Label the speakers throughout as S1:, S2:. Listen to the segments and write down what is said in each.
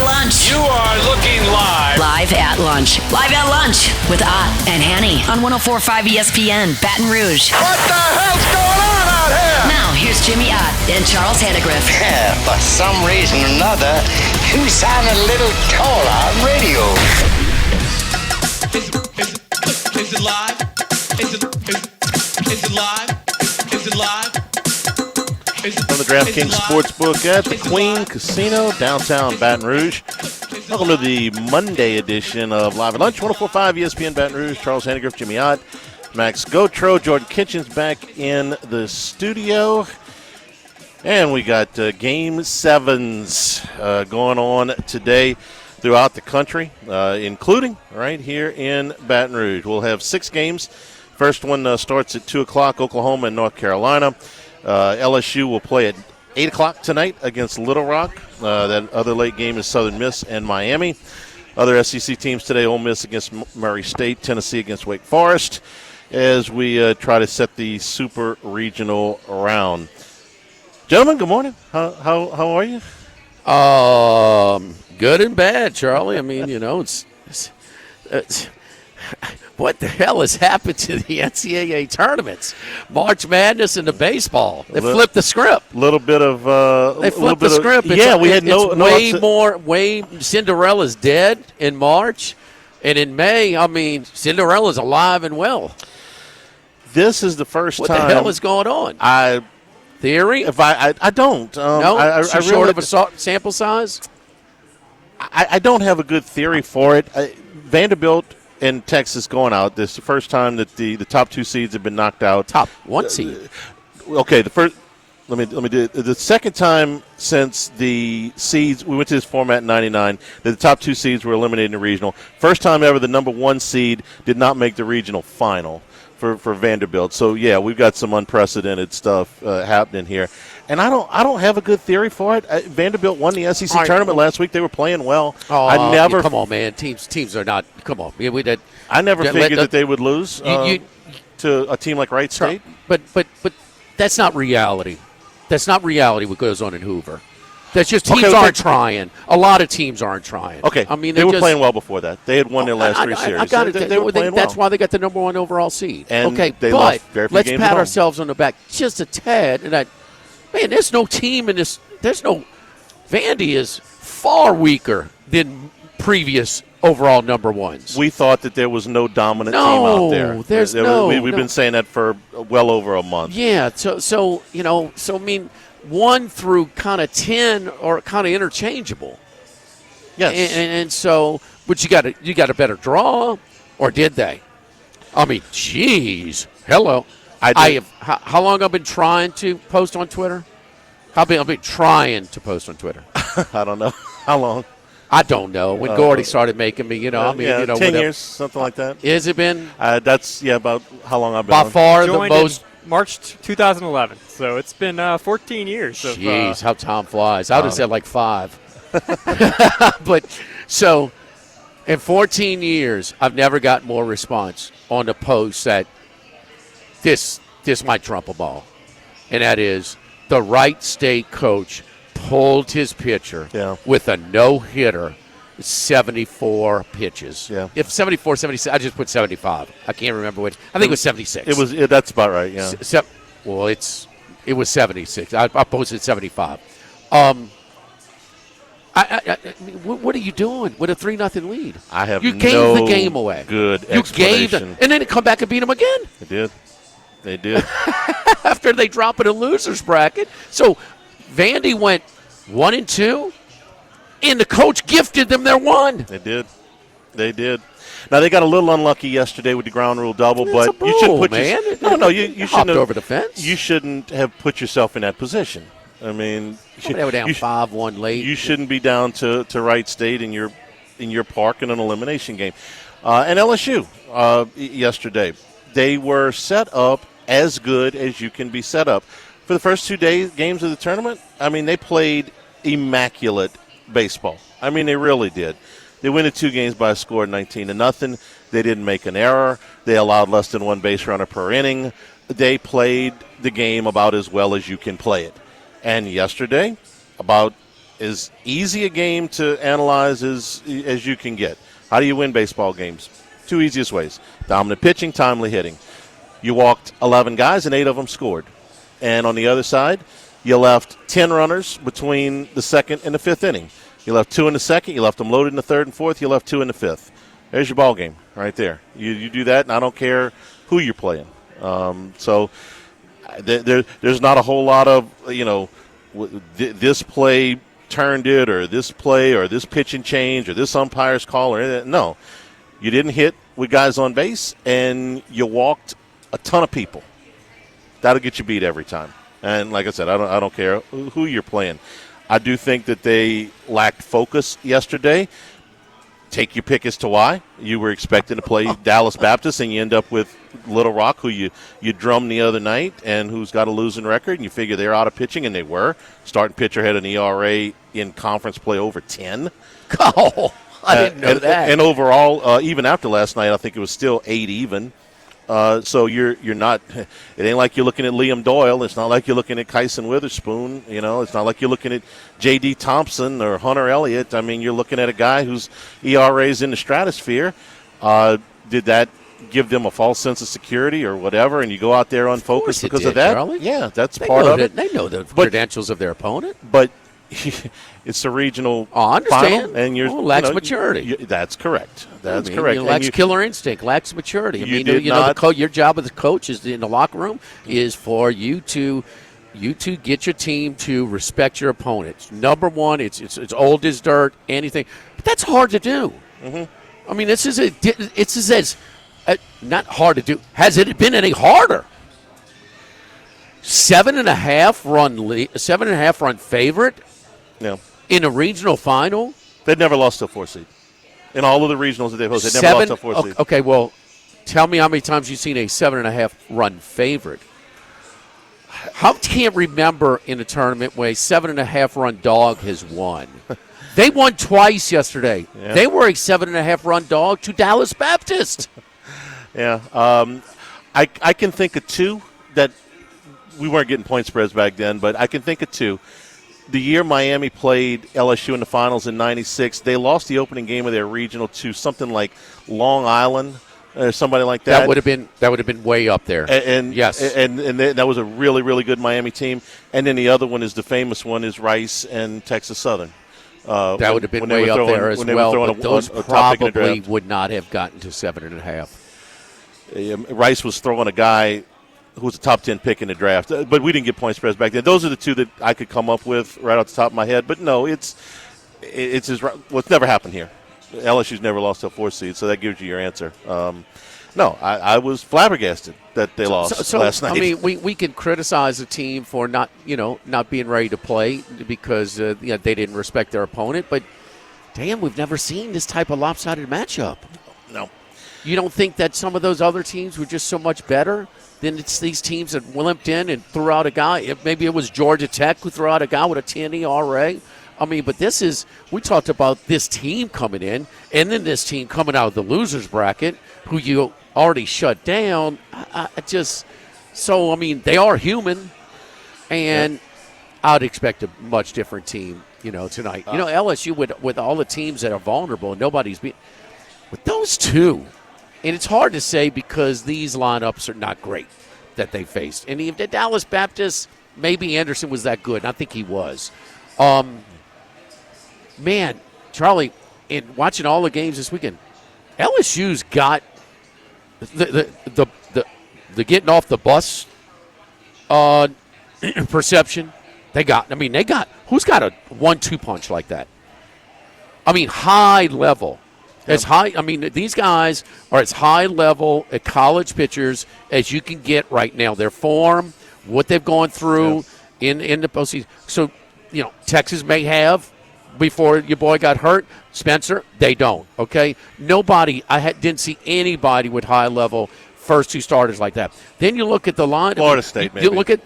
S1: at lunch.
S2: You are looking live.
S1: Live at lunch. Live at lunch with Ott and Hanny on 104.5 ESPN, Baton Rouge.
S3: What the hell's going on out here?
S1: Now, here's Jimmy Ott and Charles Hannegriff.
S4: Yeah, for some reason or another, you sound a little taller on radio.
S5: Is it live? Is it live? Is it live?
S6: From the DraftKings Sportsbook at the Queen Casino, downtown Baton Rouge. Welcome to the Monday edition of Live at Lunch, 104.5 ESPN Baton Rouge. Charles Hannegriff, Jimmy Ott, Max Gotro, Jordan Kitchens back in the studio. And we got Game 7s going on today throughout the country, including right here in Baton Rouge. We'll have 6 games. First one starts at 2 o'clock, Oklahoma and North Carolina. LSU will play at 8 o'clock tonight against Little Rock. That other late game is Southern Miss and Miami. Other SEC teams today, Ole Miss against Murray State, Tennessee against Wake Forest, as we try to set the super regional round. Gentlemen, good morning. How are you?
S7: Good and bad, Charlie. I mean, it's what the hell has happened to the NCAA tournaments? March Madness and the baseball. They flipped the script.
S6: Little bit of
S7: they flipped the script.
S6: We had
S7: way Cinderella's dead in March, and in May, I mean, Cinderella's alive and well.
S6: This is the first time.
S7: What the hell is going on? Theory?
S6: If I don't.
S7: No,
S6: I
S7: short of a sample size.
S6: I don't have a good theory for it. Vanderbilt and Texas going out. This is the first time that the top 2 seeds have been knocked out.
S7: Top 1 seed.
S6: Okay, the first. Let me do it. The second time since the seeds, we went to this format in '99, that the top 2 seeds were eliminated in the regional. First time ever the number 1 seed did not make the regional final for Vanderbilt. So yeah, we've got some unprecedented stuff happening here. And I don't have a good theory for it. Vanderbilt won the SEC tournament last week. They were playing well.
S7: Come on, man. Teams are not. Come on.
S6: I never figured that they would lose to a team like Wright State.
S7: But that's not reality. That's not reality. What goes on in Hoover. That's just teams aren't trying. A lot of teams aren't trying.
S6: Okay. I mean, they were playing well before that. They had won their last 3 series.
S7: I got it.
S6: They were playing well.
S7: That's why they got the number 1 overall seed.
S6: And
S7: okay,
S6: they
S7: but
S6: let's
S7: pat ourselves on the back just a tad. And there's no team in this. There's no. Vandy is far weaker than previous overall number 1s.
S6: We thought that there was no dominant team out there. We've been saying that for well over a month.
S7: Yeah. So I mean, 1 through kind of 10 are kind of interchangeable.
S6: Yes.
S7: And so, but you got a better draw, or did they? I mean, geez, hello. How long I've been trying to post on Twitter? I've been trying to post on Twitter.
S6: I don't know how long.
S7: I don't know. When Gordy started making me,
S6: 10 years, something like that.
S7: Has it been?
S6: That's about how long I've been.
S7: By far the most.
S8: March 2011. So it's been 14 years.
S7: Jeez, how time flies. I would have said like 5. But so in 14 years, I've never got more response on the post that this might trump a ball. And that is the Wright State coach pulled his pitcher with a no-hitter, 74 pitches.
S6: Yeah.
S7: If 74, 76, I just put 75. I can't remember which. I think it was 76.
S6: That's about right, yeah.
S7: It was 76. I posted 75. What are you doing with a 3-0 lead?
S6: I have
S7: you gave the game away.
S6: Good explanation.
S7: And then they come back and beat them again.
S6: They did.
S7: After they drop in a loser's bracket. So Vandy went 1-2, and the coach gifted them their 1.
S6: They did. Now, they got a little unlucky yesterday with the ground rule double, but you shouldn't put you shouldn't have
S7: over the fence.
S6: You shouldn't have put yourself in that position. I mean,
S7: they were down 5-1 late.
S6: You shouldn't be down to Wright State in your park in an elimination game. And LSU yesterday, they were set up as good as you can be set up. For the first 2 games of the tournament, I mean, they played immaculate baseball. I mean, they really did. They win the 2 games by a score of 19-0. They didn't make an error. They allowed less than 1 base runner per inning. They played the game about as well as you can play it. And yesterday, about as easy a game to analyze as you can get. How do you win baseball games? Two easiest ways: dominant pitching, timely hitting. You walked 11 guys, and 8 of them scored. And on the other side, you left 10 runners between the second and the fifth inning. You left 2 in the second. You left them loaded in the third and fourth. You left 2 in the fifth. There's your ball game right there. You do that, and I don't care who you're playing. So there's not a whole lot of, this play turned it, or this play, or this pitching change, or this umpire's call, or anything. No. You didn't hit with guys on base, and you walked a ton of people. That'll get you beat every time. And like I said, I don't care who you're playing. I do think that they lacked focus yesterday. Take your pick as to why. You were expecting to play Dallas Baptist, and you end up with Little Rock, who you drummed the other night, and who's got a losing record, and you figure they're out of pitching, and they were. Starting pitcher had an ERA in conference play over 10.
S7: Oh, I didn't know that.
S6: And overall, even after last night, I think it was still 8 even. So you're not. It ain't like you're looking at Liam Doyle. It's not like you're looking at Kyson Witherspoon. It's not like you're looking at J.D. Thompson or Hunter Elliott. I mean, you're looking at a guy whose ERA is in the stratosphere. Did that give them a false sense of security or whatever? And you go out there unfocused because of that?
S7: Charlie.
S6: Yeah, that's part of it.
S7: They know the credentials of their opponent.
S6: But it's a regional
S7: I understand.
S6: final, and you're
S7: lacks maturity.
S6: That's correct. That's correct.
S7: You lacks killer instinct, lacks maturity. Your job as a coach is in the locker room is for you to get your team to respect your opponents. Number one, it's old as dirt. Anything, but that's hard to do. Mm-hmm. I mean, it's not hard to do. Has it been any harder? 7.5 run favorite.
S6: Yeah.
S7: In a regional final?
S6: They've never lost to a 4 seed. In all of the regionals that they've hosted, they've never lost to a 4 seed.
S7: Okay, well, tell me how many times you've seen a 7.5 run favorite. How can't remember in a tournament where a 7.5 run dog has won? They won twice yesterday. Yeah. They were a 7.5 run dog to Dallas Baptist.
S6: Yeah. I can think of 2 that we weren't getting point spreads back then, but I can think of 2. The year Miami played LSU in the finals in '96, they lost the opening game of their regional to something like Long Island or somebody like that.
S7: That would have been way up there.
S6: And
S7: yes,
S6: and that was a really, really good Miami team. And then the other one is the famous one is Rice and Texas Southern.
S7: That would have been way up there as well. But those probably would not have gotten to 7.5.
S6: Rice was throwing a guy who was a top 10 pick in the draft. But we didn't get point spreads back then. Those are the 2 that I could come up with right off the top of my head. But no, it's never happened here. LSU's never lost to a 4 seed, so that gives you your answer. No, I was flabbergasted that they lost last night.
S7: I mean, we can criticize a team for not being ready to play because they didn't respect their opponent. But, damn, we've never seen this type of lopsided matchup.
S6: No.
S7: You don't think that some of those other teams were just so much better? Then it's these teams that limped in and threw out a guy. Maybe it was Georgia Tech who threw out a guy with a 10 ERA. I mean, but we talked about this team coming in, and then this team coming out of the losers bracket, who you already shut down. They are human, and I'd expect a much different team, tonight. LSU with all the teams that are vulnerable, and nobody's beat. With those 2. And it's hard to say because these lineups are not great that they faced. And the Dallas Baptist, maybe Anderson was that good. And I think he was. Man, Charlie, in watching all the games this weekend, LSU's got the getting off the bus perception. Who's got a 1-2 punch like that? I mean, high level. As high, I mean, these guys are as high level at college pitchers as you can get right now. Their form, what they've gone through in the postseason. So, Texas may have before your boy got hurt. Spencer, they don't. Okay, nobody. Didn't see anybody with high level first 2 starters like that. Then you look at the line.
S6: Florida State. Maybe.
S7: You look at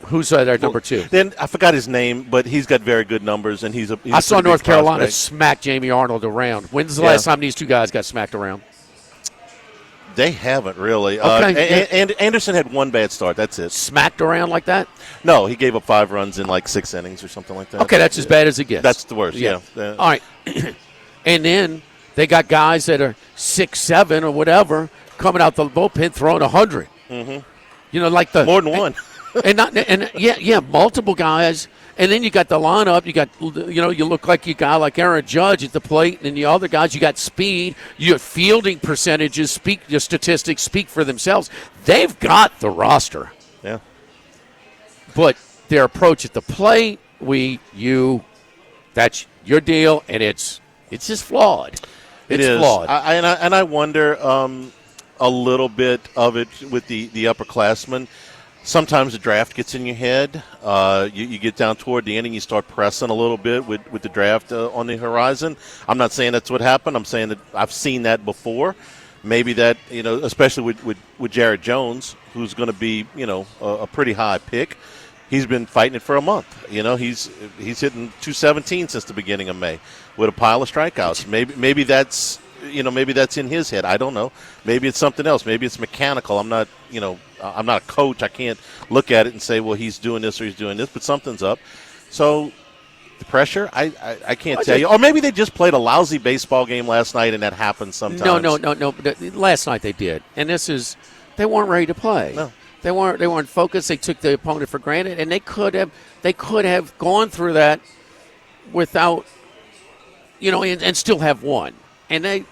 S7: who's their number 2.
S6: Then I forgot his name, but he's got very good numbers, and he's
S7: I saw North Carolina smack Jamie Arnold around. When's the last time these 2 guys got smacked around?
S6: They haven't really.
S7: Okay.
S6: And Anderson had one bad start. That's it.
S7: Smacked around like that?
S6: No, he gave up 5 runs in like 6 innings or something like that.
S7: Okay, that's as bad as it gets.
S6: That's the worst, yeah.
S7: All right. And then they got guys that are 6'7" or whatever coming out the bullpen throwing 100. Mm-hmm. You know, like the
S6: more than one.
S7: multiple guys. And then you got the lineup. You got, you look like you got like Aaron Judge at the plate, and the other guys, you got speed. Your fielding percentages your statistics speak for themselves. They've got the roster.
S6: Yeah.
S7: But their approach at the plate, that's your deal, and it's just flawed. It's flawed.
S6: I wonder a little bit of it with the upperclassmen. Sometimes the draft gets in your head. You get down toward the end and you start pressing a little bit with the draft on the horizon. I'm not saying that's what happened. I'm saying that I've seen that before. Maybe that, especially with Jared Jones, who's going to be, a pretty high pick. He's been fighting it for a month. He's hitting 217 since the beginning of May with a pile of strikeouts. Maybe that's in his head. I don't know. Maybe it's something else. Maybe it's mechanical. I'm not a coach. I can't look at it and say, well, he's doing this or he's doing this, but something's up. So the pressure, I can't tell you. Or maybe they just played a lousy baseball game last night and that happens sometimes.
S7: No. Last night they did. And they weren't ready to play.
S6: No.
S7: They weren't focused. They took the opponent for granted, and they could have gone through that without, and still have won. And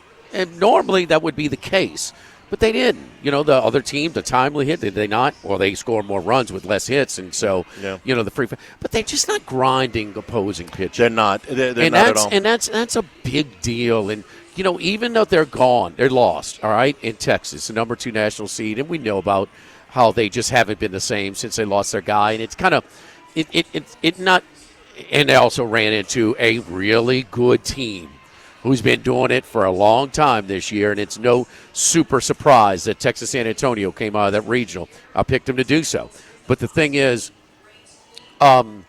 S7: normally that would be the case, but they didn't. The other team, the timely hit, did they not? Well, they scored more runs with less hits, and so the free. But they're just not grinding opposing pitchers.
S6: They're not. They're not at all.
S7: And that's a big deal. And even though they're gone, they're lost. All right, in Texas, the number 2 national seed, and we know about how they just haven't been the same since they lost their guy, and it's kind of it not. And they also ran into a really good team who's been doing it for a long time this year, and it's no super surprise that Texas San Antonio came out of that regional. I picked them to do so. But the thing is, just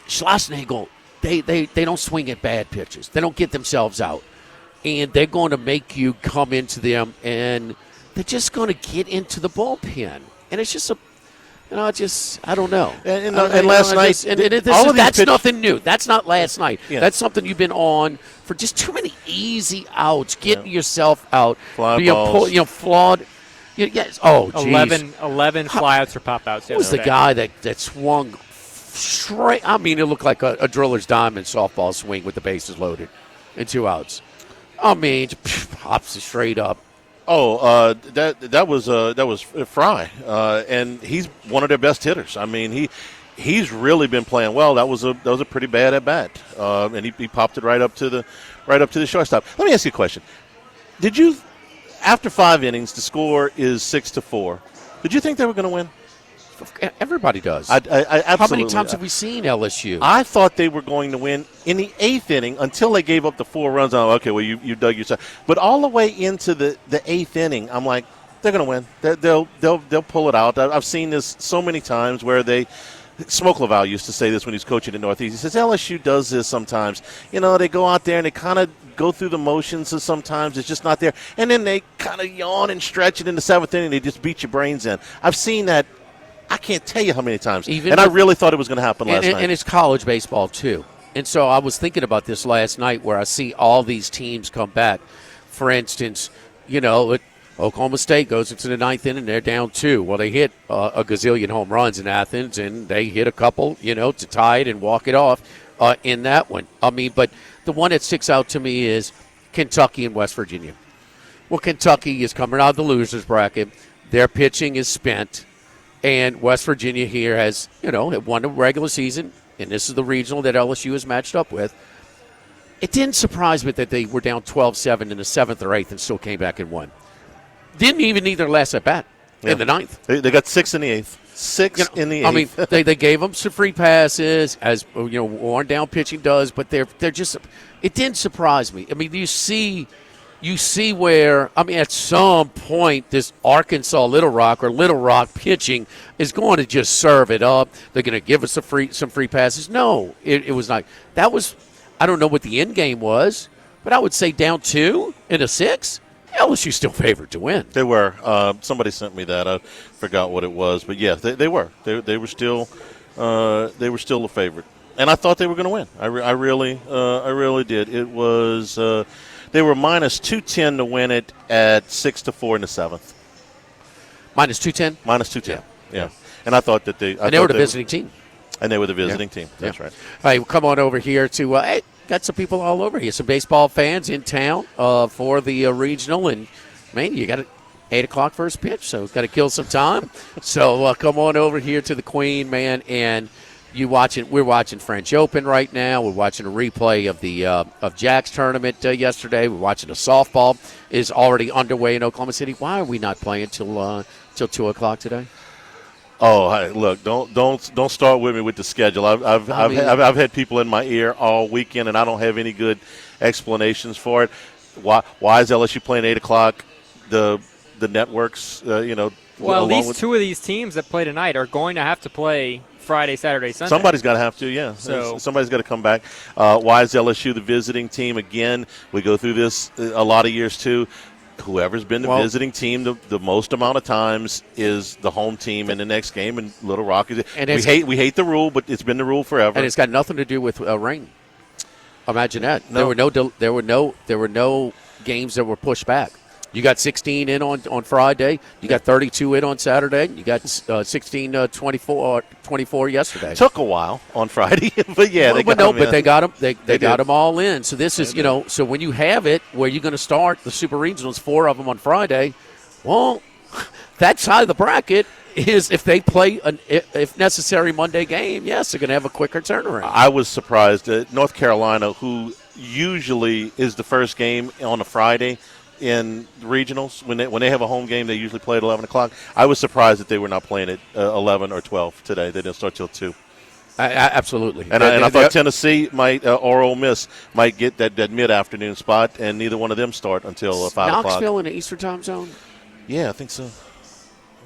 S7: Schlossnagel, they don't swing at bad pitches. They don't get themselves out. And they're going to make you come into them, and they're just going to get into the bullpen. And it's just I don't know.
S6: And last night,
S7: that's nothing new. That's not last night. Yeah. That's something you've been on for just too many easy outs, getting yourself out,
S6: fly balls.
S7: Flawed. Yes. Oh,
S8: 11 flyouts or pop outs.
S7: Who was the guy that swung straight? I mean, it looked like a driller's diamond softball swing with the bases loaded and 2 outs. I mean, pops it straight up.
S6: Oh, that was Fry, and he's one of their best hitters. I mean, he's really been playing well. That was a pretty bad at bat, and he popped it right up to the shortstop. Let me ask you a question: did you, after 5 innings, the score is 6-4? Did you think they were going to win?
S7: Everybody does.
S6: I absolutely.
S7: How many times have we seen LSU?
S6: I thought they were going to win in the 8th inning until they gave up the 4 runs. Oh, okay, well, you dug yourself. But all the way into the 8th inning, I'm like, they're going to win. They'll pull it out. I've seen this so many times where Smoke Laval used to say this when he was coaching at Northeast. He says LSU does this sometimes. They go out there and they kind of go through the motions, and sometimes it's just not there. And then they kind of yawn and stretch it in the 7th inning. They just beat your brains in. I've seen that. I can't tell you how many times. I really thought it was going to happen last night. And it's
S7: college baseball, too. And so I was thinking about this last night where I see all these teams come back. For instance, Oklahoma State goes into the 9th inning, they're down 2. Well, they hit a gazillion home runs in Athens, and they hit a couple, to tie it and walk it off in that one. I mean, but the one that sticks out to me is Kentucky and West Virginia. Well, Kentucky is coming out of the losers bracket. Their pitching is spent. And West Virginia here has, won the regular season, and this is the regional that LSU is matched up with. It didn't surprise me that they were down 12-7 in the 7th or 8th and still came back and won. Didn't even need their last at bat in the 9th.
S6: They got 6 in the 8th. In the 8th.
S7: I mean, they gave them some free passes, as worn down pitching does, but they're just. It didn't surprise me. I mean, you see where, at some point, this Arkansas Little Rock pitching is going to just serve it up. They're going to give us some free passes. No, it was not. That was, I don't know what the end game was, but I would say down 2 in a 6, LSU's still favored to win.
S6: They were. Somebody sent me that. I forgot what it was, but yeah, they were. They were still a favorite, and I thought they were going to win. I really did. It was they were minus 210 to win it at 6-4 in the 7th.
S7: Minus 210.
S6: Minus 210. Yeah. And I thought that they
S7: were the visiting team.
S6: And they were the visiting team. That's right.
S7: All right, we'll come on over here to hey, got some people all over here. Some baseball fans in town for the regional. And, man, you got 8 o'clock first pitch, so got to kill some time. So come on over here to the Queen, man, and we're watching French Open right now. We're watching a replay of the of Jack's tournament yesterday. We're watching a softball is already underway in Oklahoma City. Why are we not playing till 2 o'clock today?
S6: Oh, hey, look! Don't start with me with the schedule. I've had people in my ear all weekend, and I don't have any good explanations for it. Why is LSU playing 8 o'clock? The networks,
S8: Well, at least 2 of these teams that play tonight are going to have to play Friday, Saturday, Sunday.
S6: Somebody's got to have to, yeah.
S8: So
S6: somebody's got to come back. Why is LSU the visiting team again? We go through this a lot of years too. Whoever's been the visiting team the most amount of times is the home team in the next game. And Little Rock is. And we hate the rule, but it's been the rule forever.
S7: And it's got nothing to do with rain. Imagine that. No. There were no games that were pushed back. You got 16 in on Friday. You got 32 in on Saturday. You got 24 yesterday.
S6: Took a while on Friday, but yeah, they got
S7: them. They got them all in. So this is So when you have it where you're going to start the Super Regionals, 4 of them on Friday, well, that side of the bracket is if they play if necessary Monday game. Yes, they're going to have a quicker turnaround.
S6: I was surprised that North Carolina, who usually is the first game on a Friday in regionals, when they have a home game, they usually play at 11 o'clock. I was surprised that they were not playing at 11 or 12 today. They didn't start till 2.
S7: Absolutely.
S6: And I thought Tennessee might or Ole Miss might get that mid-afternoon spot, and neither one of them start until 5 o'clock.
S7: Knoxville in the Eastern time zone?
S6: Yeah, I think so.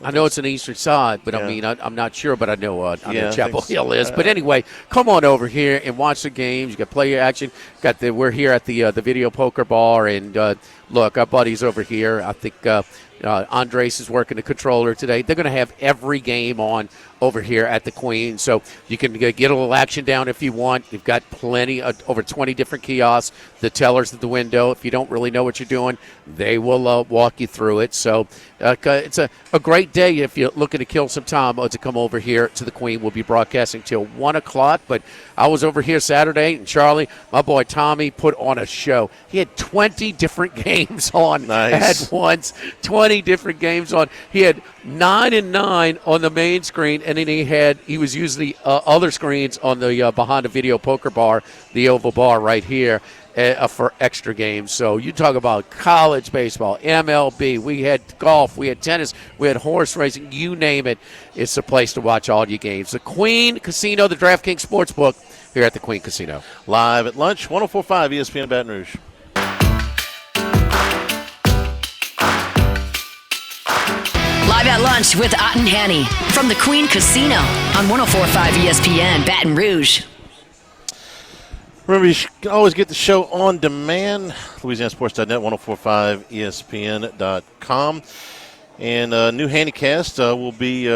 S7: I know it's an eastern side, but I mean, I'm not sure, but I know Chapel Hill is. But anyway, come on over here and watch the games. You got player action. We're here at the video poker bar, and look, our buddies over here. I think Andres is working the controller today. They're going to have every game on over here at the Queen, so you can get a little action down if you want. You've got plenty, over 20 different kiosks, the tellers at the window. If you don't really know what you're doing, they will walk you through it. So it's a great day if you're looking to kill some time to come over here to the Queen. We'll be broadcasting till 1 o'clock, but I was over here Saturday, and Charlie, my boy Tommy, put on a show. He had 20 different games on at once, 20 different games on. He had 9 and 9 on the main screen, and then he was using the other screens on the behind the video poker bar, the oval bar right here, for extra games. So you talk about college baseball, MLB, we had golf, we had tennis, we had horse racing, you name it. It's the place to watch all your games. The Queen Casino, the DraftKings Sportsbook, here at the Queen Casino.
S6: Live at lunch, 104.5 ESPN Baton Rouge.
S1: Live at lunch with Ott and Hanny from the Queen Casino on 104.5 ESPN Baton Rouge.
S6: Remember, you can always get the show on demand, LouisianaSports.net, 104.5 ESPN.com. And new Handycast will be,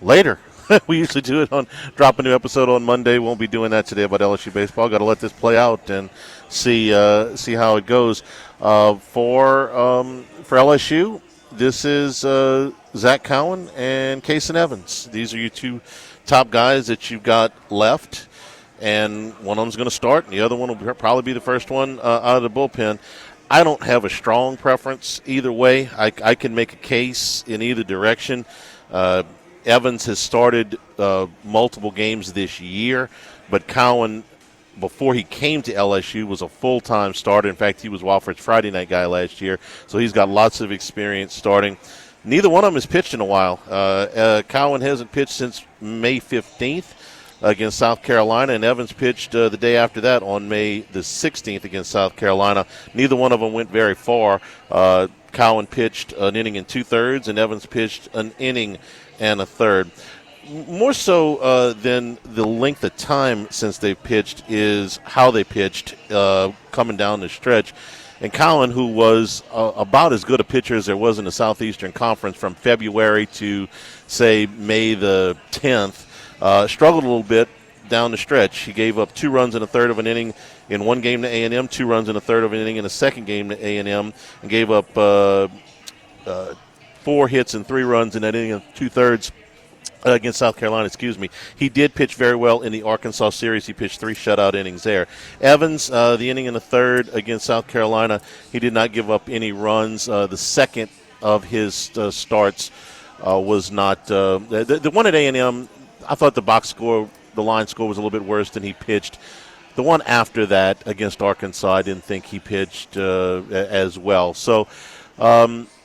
S6: later. We usually do it drop a new episode on Monday. Won't be doing that today about LSU baseball. Got to let this play out and see how it goes. For LSU, this is Zach Cowan and Kason Evans. These are your 2 top guys that you've got left, and one of them's going to start, and the other one will probably be the first one out of the bullpen. I don't have a strong preference either way. I can make a case in either direction. Evans has started multiple games this year, but Cowan, before he came to LSU, was a full-time starter. In fact, he was Wofford's Friday night guy last year, so he's got lots of experience starting. Neither one of them has pitched in a while. Cowan hasn't pitched since May 15th against South Carolina, and Evans pitched the day after that on May the 16th against South Carolina. Neither one of them went very far. Cowan pitched an inning and 2/3, and Evans pitched an inning and a third. more so than the length of time since they pitched is how they pitched coming down the stretch. And Cowan, who was about as good a pitcher as there was in the Southeastern Conference from February to, say, May the 10th, struggled a little bit down the stretch. He gave up 2 runs in a third of an inning in one game to A&M, 2 runs in a third of an inning in a second game to A&M, and gave up 4 hits and 3 runs in that inning and 2/3 against South Carolina, He did pitch very well in the Arkansas series. He pitched 3 shutout innings there. Evans, the inning in the third against South Carolina, he did not give up any runs. The second of his starts was not the one at A&M. I thought the line score was a little bit worse than he pitched. The one after that against Arkansas, I didn't think he pitched as well. So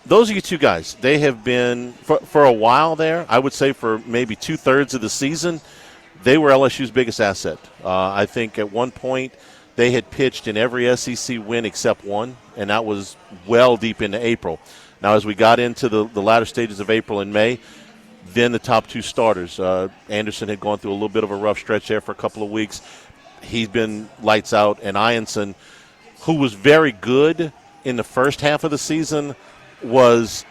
S6: those are your 2 guys. They have been, for a while there, I would say for maybe 2/3 of the season, they were LSU's biggest asset. I think at one point they had pitched in every SEC win except one, and that was well deep into April. Now, as we got into the latter stages of April and May, then the top 2 starters. Anderson had gone through a little bit of a rough stretch there for a couple of weeks. He's been lights out. And Ianson, who was very good in the first half of the season, was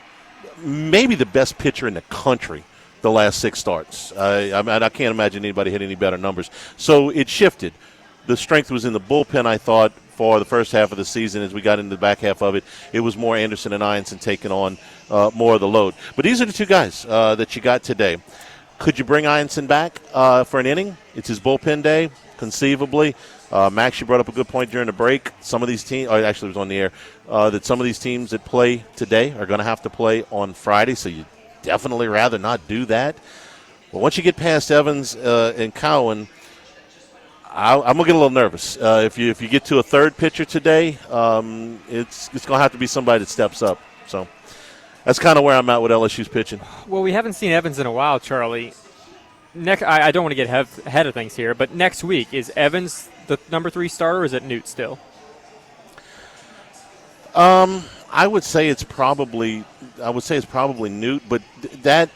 S6: maybe the best pitcher in the country the last 6 starts. I can't imagine anybody hit any better numbers. So it shifted. The strength was in the bullpen, I thought, for the first half of the season. As we got into the back half of it, it was more Anderson and Ianson taking on more of the load. But these are the 2 guys that you got today. Could you bring Ianson back for an inning? It's his bullpen day, conceivably. Max, you brought up a good point during the break. Some of these teams, actually it was on the air, that some of these teams that play today are going to have to play on Friday, so you definitely rather not do that. But once you get past Evans and Cowan, I'm going to get a little nervous. If you get to a third pitcher today, it's going to have to be somebody that steps up. So that's kind of where I'm at with LSU's pitching.
S8: Well, we haven't seen Evans in a while, Charlie. I don't want to get ahead of things here, but next week, is Evans the number 3 starter, or is it Newt still?
S6: I would say it's probably Newt, but that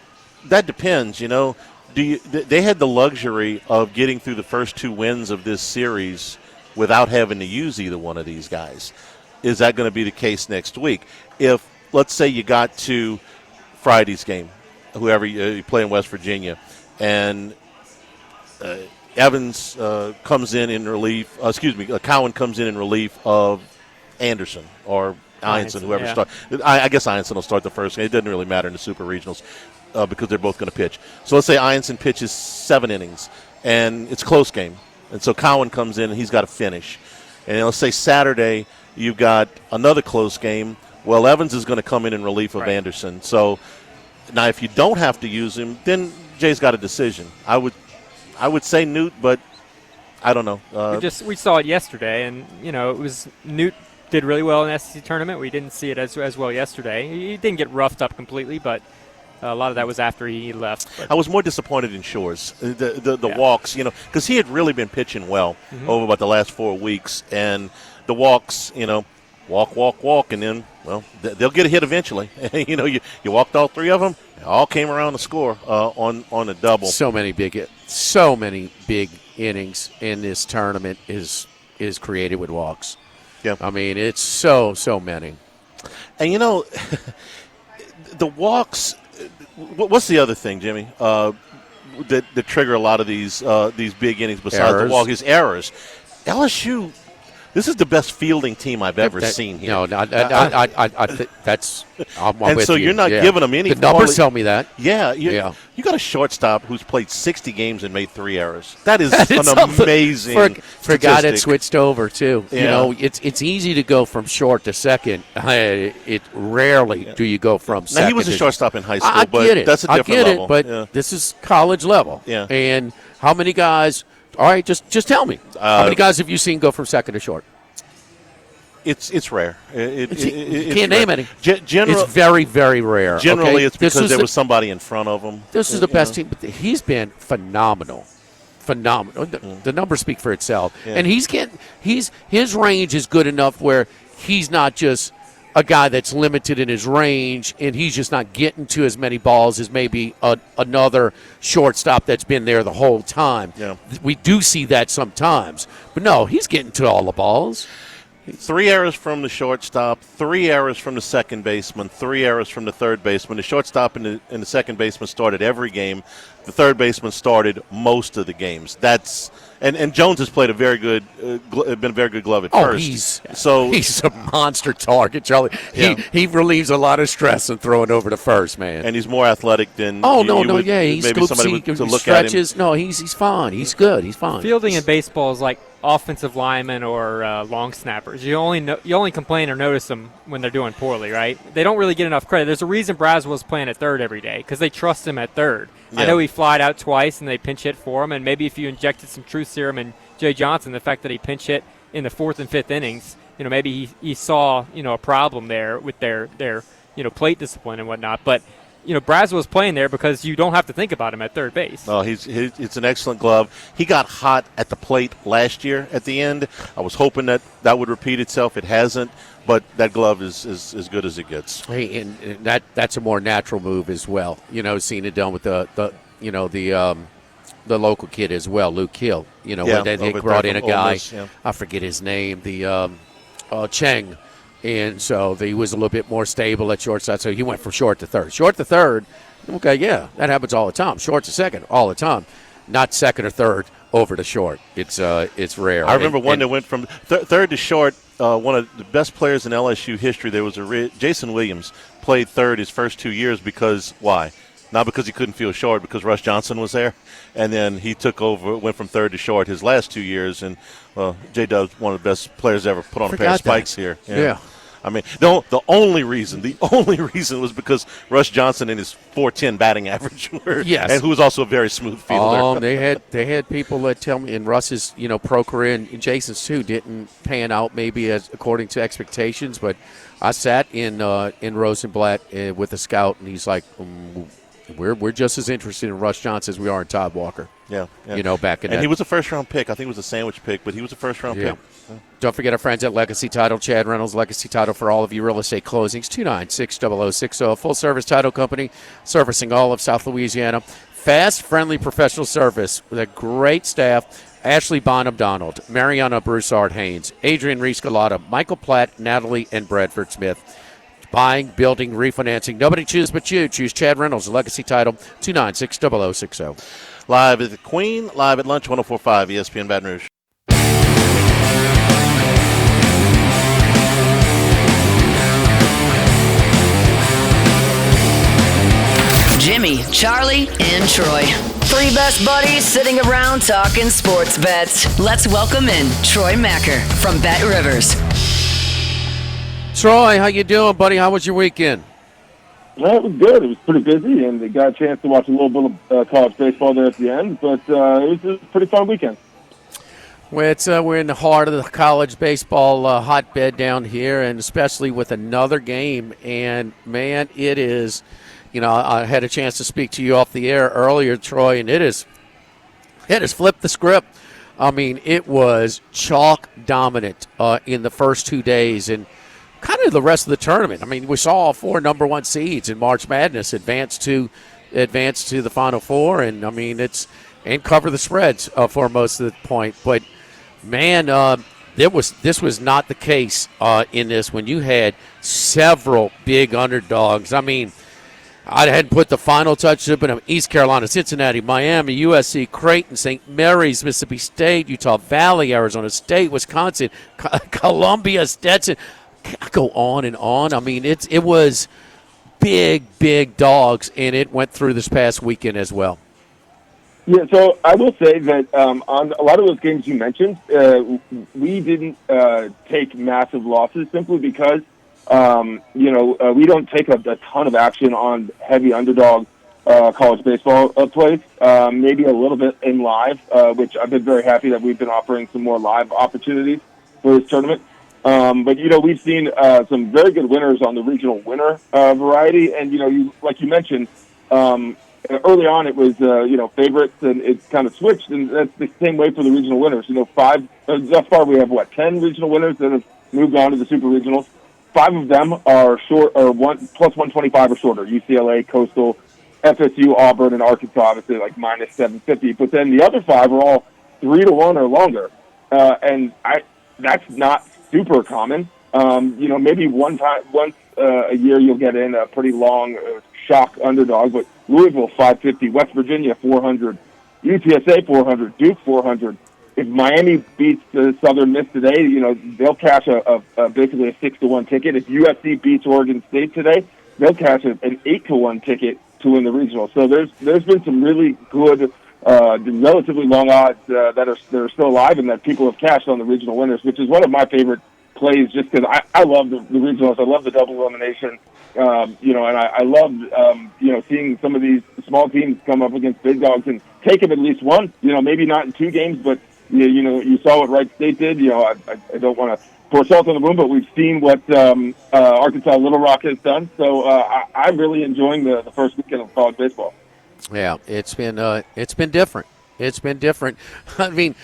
S6: depends. You know, they had the luxury of getting through the first 2 wins of this series without having to use either one of these guys. Is that going to be the case next week? If, let's say, you got to Friday's game, whoever you play in West Virginia, and Evans comes in relief. Cowan comes in relief of Anderson or Ianson, whoever starts. I guess Ianson will start the first game. It doesn't really matter in the Super Regionals because they're both going to pitch. So let's say Ianson pitches 7 innings, and it's a close game. And so Cowan comes in, and he's got to finish. And let's say Saturday you've got another close game. Well, Evans is going to come in relief of Anderson. So now if you don't have to use him, then Jay's got a decision. I would say Newt, but I don't know.
S8: We saw it yesterday, and it was Newt did really well in the SEC tournament. We didn't see it as well yesterday. He didn't get roughed up completely, but a lot of that was after he left. But
S6: I was more disappointed in Shores, the walks, because he had really been pitching well over about the last 4 weeks, and the walks, walk, and then, well, they'll get a hit eventually. You walked all 3 of them. They all came around to score on a double.
S7: So many big innings in this tournament is created with walks.
S6: Yeah,
S7: I mean, it's so many.
S6: And the walks. What's the other thing, Jimmy? That trigger a lot of these big innings besides the walk is errors. LSU. This is the best fielding team I've ever seen here.
S7: No, that's. I'm
S6: and
S7: with
S6: so
S7: you.
S6: you're not giving them any.
S7: The numbers tell me that.
S6: Yeah, you got a shortstop who's played 60 games and made 3 errors. That is an amazing
S7: for a guy that switched over too.
S6: Yeah.
S7: It's easy to go from short to second. It rarely do you go from second.
S6: Now he was a shortstop in high school,
S7: I
S6: but
S7: get it.
S6: that's a different level.
S7: But this is college level.
S6: Yeah.
S7: And how many guys? All right, just tell me. How many guys have you seen go from second to short?
S6: It's rare. You
S7: can't name any. It's very, very rare.
S6: Generally, it's because there was somebody in front of him.
S7: This is the best team. But he's been phenomenal. The numbers speak for itself. Yeah. And his range is good enough where he's not just a guy that's limited in his range, and he's just not getting to as many balls as maybe another shortstop that's been there the whole time.
S6: Yeah.
S7: We do see that sometimes. But, no, he's getting to all the balls.
S6: 3 errors from the shortstop, 3 errors from the second baseman, 3 errors from the third baseman. The shortstop and the second baseman started every game. The third baseman started most of the games. And Jones has played been a very good glove at first.
S7: He's a monster target, Charlie.
S6: Yeah.
S7: He relieves a lot of stress in throwing over to first, man.
S6: And he's more athletic than
S7: He's
S6: maybe somebody would to look
S7: stretches.
S6: at him.
S7: No, he's fine. He's good. He's fine.
S8: Fielding in baseball is like offensive linemen or long snappers. You only complain or notice them when they're doing poorly, right? They don't really get enough credit. There's a reason Braswell's playing at third every day because they trust him at third. Yeah. I know he flied out twice and they pinch hit for him, and maybe if you injected some truth serum in Jay Johnson, the fact that he pinch hit in the fourth and fifth innings, maybe he saw a problem there with their plate discipline and whatnot, but. Braswell's playing there because you don't have to think about him at third base.
S6: Oh, it's an excellent glove. He got hot at the plate last year at the end. I was hoping that would repeat itself. It hasn't, but that glove is as good as it gets.
S7: Hey, and that's a more natural move as well. Seeing it done with the local kid as well, Luke Hill. When they brought in a guy, I forget his name, the Cheng. And so he was a little bit more stable at shortstop, so he went from short to third. Short to third, okay, yeah, that happens all the time. Short to second, all the time. Not second or third over to short. It's rare.
S6: I remember one that went from third to short. One of the best players in LSU history, there was Jason Williams, played third his first 2 years because, why? Not because he couldn't field short, because Russ Johnson was there. And then he took over, went from third to short his last 2 years. And, J-Dub's one of the best players ever put on a pair of spikes here.
S7: Yeah.
S6: I mean, the only reason was because Russ Johnson and his .410 batting average were,
S7: yes,
S6: and who was also a very smooth fielder.
S7: They had people that tell me, and Russ's pro career and Jason's too didn't pan out maybe as according to expectations. But I sat in Rosenblatt with a scout, and he's like, we're just as interested in Russ Johnson as we are in Todd Walker.
S6: Yeah.
S7: Back in
S6: and he was a first-round pick. I think it was a sandwich pick, but he was a first-round pick.
S7: Don't forget our friends at Legacy Title. Chad Reynolds, Legacy Title for all of you real estate closings. 296-0060. Full-service title company servicing all of South Louisiana. Fast, friendly, professional service with a great staff. Ashley Bonham-Donald, Mariana Broussard-Haynes, Adrian Reese-Galata, Michael Platt, Natalie, and Bradford Smith. Buying, building, refinancing. Nobody chooses but you. Choose Chad Reynolds, Legacy Title, 296-0060.
S6: Live at the Queen, live at lunch, 104.5 ESPN Baton Rouge.
S1: Jimmy, Charlie, and Troy. Three best buddies sitting around talking sports bets. Let's welcome in Troy Macker from Bet Rivers.
S7: Troy, how you doing, buddy? How was your weekend?
S9: Well, it was good. It was pretty busy, and they got a chance to watch a little bit of college baseball there at the end, but it was a pretty fun weekend.
S7: Well, we're in the heart of the college baseball hotbed down here, and especially with another game. And, man, it is, I had a chance to speak to you off the air earlier, Troy, and it has flipped the script. I mean, it was chalk dominant in the first 2 days, and kind of the rest of the tournament. I mean, we saw all 4 number 1 seeds in March Madness advance to the Final Four, and I mean and cover the spreads for most of the point. But man, this was not the case in this when you had several big underdogs. I mean, I hadn't put the final touch to it, but East Carolina, Cincinnati, Miami, USC, Creighton, St. Mary's, Mississippi State, Utah Valley, Arizona State, Wisconsin, Columbia, Stetson. I go on and on. I mean, it was big dogs, and it went through this past weekend as well.
S9: Yeah, so I will say that on a lot of those games you mentioned, we didn't take massive losses simply because, we don't take a ton of action on heavy underdog college baseball plays. Maybe a little bit in live, which I've been very happy that we've been offering some more live opportunities for this tournament. But we've seen some very good winners on the regional winner variety, and like you mentioned, early on it was favorites, and it kind of switched, and that's the same way for the regional winners. 5 thus far we have 10 regional winners that have moved on to the super regionals. 5 of them are short, or plus 125 or shorter. UCLA, Coastal, FSU, Auburn, and Arkansas, obviously like minus 750. But then the other 5 are all 3-1 or longer, and that's not super common. Maybe once a year you'll get in a pretty long shock underdog, but Louisville 550, West Virginia 400, UTSA 400, Duke 400. If Miami beats the Southern Miss today, they'll cash basically a 6-1 ticket. If USC beats Oregon State today, they'll cash an 8-1 ticket to win the regional. So there's been some really good, relatively long odds that are still alive and that people have cashed on the regional winners, which is one of my favorite plays just because I love the regionals. I love the double elimination, and I love, seeing some of these small teams come up against big dogs and take them at least one, maybe not in 2 games, but, you saw what Wright State did. I don't want to pour salt on the wound, but we've seen what Arkansas Little Rock has done. So I'm really enjoying the first weekend of college baseball.
S7: Yeah, it's been different. It's been different. I mean,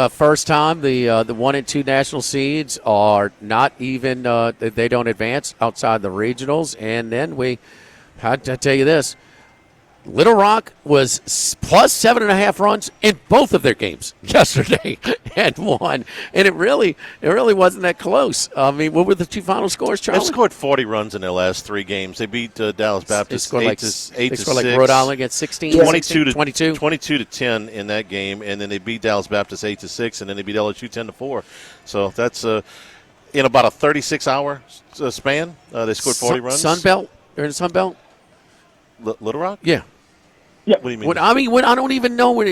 S7: first time the 1 and 2 national seeds are not even they don't advance outside the regionals, and then I had to tell you this. Little Rock was plus 7.5 runs in both of their games yesterday and won. And it really wasn't that close. I mean, what were the 2 final scores, Charlie?
S6: They scored 40 runs in their last 3 games. They beat Dallas Baptist 8 to 6.
S7: They scored like Rhode Island against 16,
S6: 22 to 10 in that game, and then they beat Dallas Baptist 8 to 6, and then they beat LSU 10 to 4. So that's in about a 36-hour span. They scored 40 runs.
S7: Sunbelt? They're in Sunbelt?
S6: Little Rock?
S7: Yeah.
S9: Yeah.
S6: What do you mean?
S7: I don't even know what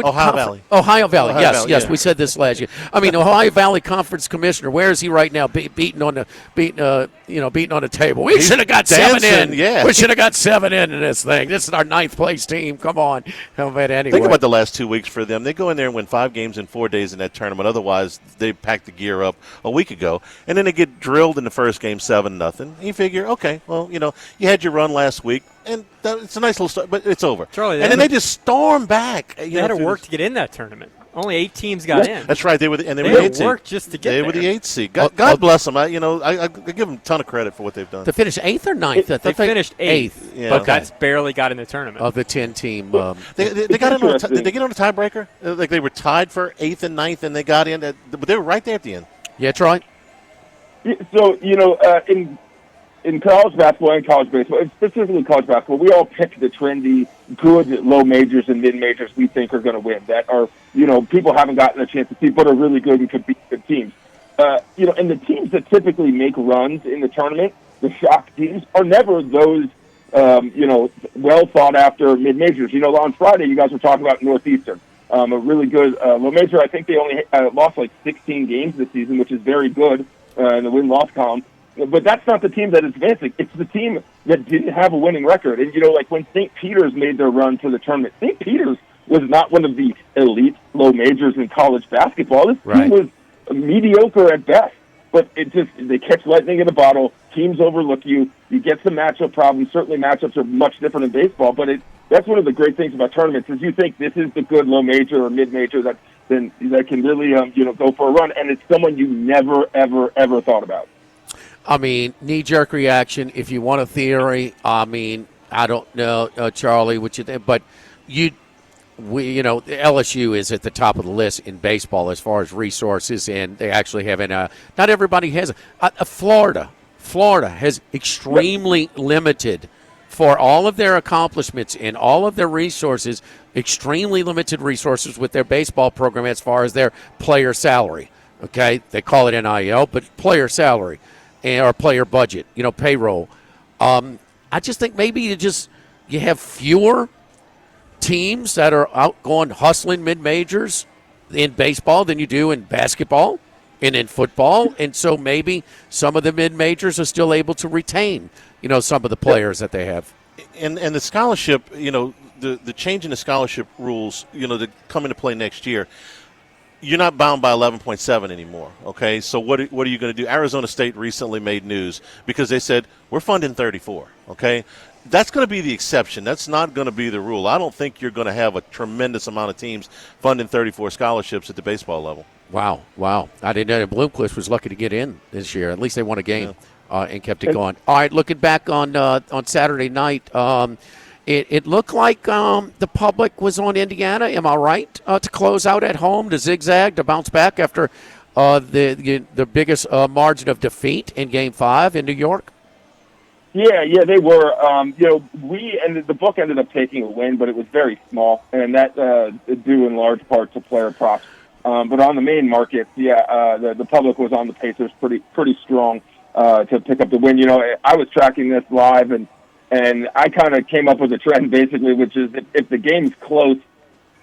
S6: Ohio Valley.
S7: Ohio Valley. Yes.
S6: Yeah.
S7: We said this last year. I mean, Ohio Valley Conference Commissioner. Where is he right now? Beating on the table. We should have got
S6: dancing,
S7: 7 in.
S6: yeah.
S7: We should have got 7 in this thing. This is our 9th place team. Come on. But anyway,
S6: think about the last 2 weeks for them. They go in there and win 5 games in 4 days in that tournament. Otherwise, they packed the gear up a week ago, and then they get drilled in the first game 7-0. You figure, okay, well, you had your run last week. And it's a nice little start, but it's over.
S8: Charlie,
S6: and then they just storm back.
S8: They had to work to get in that tournament. Only 8 teams got in.
S6: That's right. They were the 8th seed.
S8: Work just to get
S6: there. They were the 8th seed. God bless them. I give them a ton of credit for what they've done.
S7: To finish 8th or 9th?
S8: They finished 8th,
S6: yeah.
S8: but that's barely got in the tournament.
S7: Of the 10-team.
S6: They got in did they get on a tiebreaker? Like they were tied for 8th and 9th, and they got in. But they were right there at the end.
S7: Yeah, Troy?
S9: So, in college basketball and college baseball, specifically college basketball, we all pick the trendy, good low majors and mid majors we think are going to win. That are, people haven't gotten a chance to see, but are really good and could be good teams. And the teams that typically make runs in the tournament, the shock teams, are never those, well thought after mid majors. On Friday, you guys were talking about Northeastern, a really good low major. I think they only lost like 16 games this season, which is very good in the win-loss column. But that's not the team that is advancing. It's the team that didn't have a winning record. And, like when St. Peter's made their run to the tournament, St. Peter's was not one of the elite low majors in college basketball. This team was mediocre at best. But they catch lightning in a bottle. Teams overlook you. You get some matchup problems. Certainly matchups are much different in baseball. But that's one of the great things about tournaments is you think this is the good low major or mid major that can really go for a run. And it's someone you never, ever, ever thought about.
S7: I mean, knee-jerk reaction. If you want a theory, I mean, I don't know, Charlie, what you think, but LSU is at the top of the list in baseball as far as resources, and they actually have not everybody has Florida. Florida has extremely limited for all of their accomplishments and all of their resources, extremely limited resources with their baseball program as far as their player salary. Okay, they call it NIL, but player salary. Or player budget, payroll. I just think maybe you have fewer teams that are out going hustling mid-majors in baseball than you do in basketball and in football. And so maybe some of the mid-majors are still able to retain, some of the players that they have.
S6: And the scholarship, the change in the scholarship rules, that come into play next year, you're not bound by 11.7 anymore, okay? So what are you going to do? Arizona State recently made news because they said, we're funding 34, okay? That's going to be the exception. That's not going to be the rule. I don't think you're going to have a tremendous amount of teams funding 34 scholarships at the baseball level.
S7: Wow. I didn't know Bloomquist was lucky to get in this year. At least they won a game and kept it going. All right, looking back on Saturday night, it looked like the public was on Indiana. Am I right? To close out at home, to zigzag, to bounce back after the biggest margin of defeat in Game 5 in New York?
S9: Yeah, they were. The book ended up taking a win, but it was very small, and that due in large part to player props. But on the main market, the public was on the Pacers pretty strong to pick up the win. I was tracking this live, and I kind of came up with a trend basically, which is if the game's close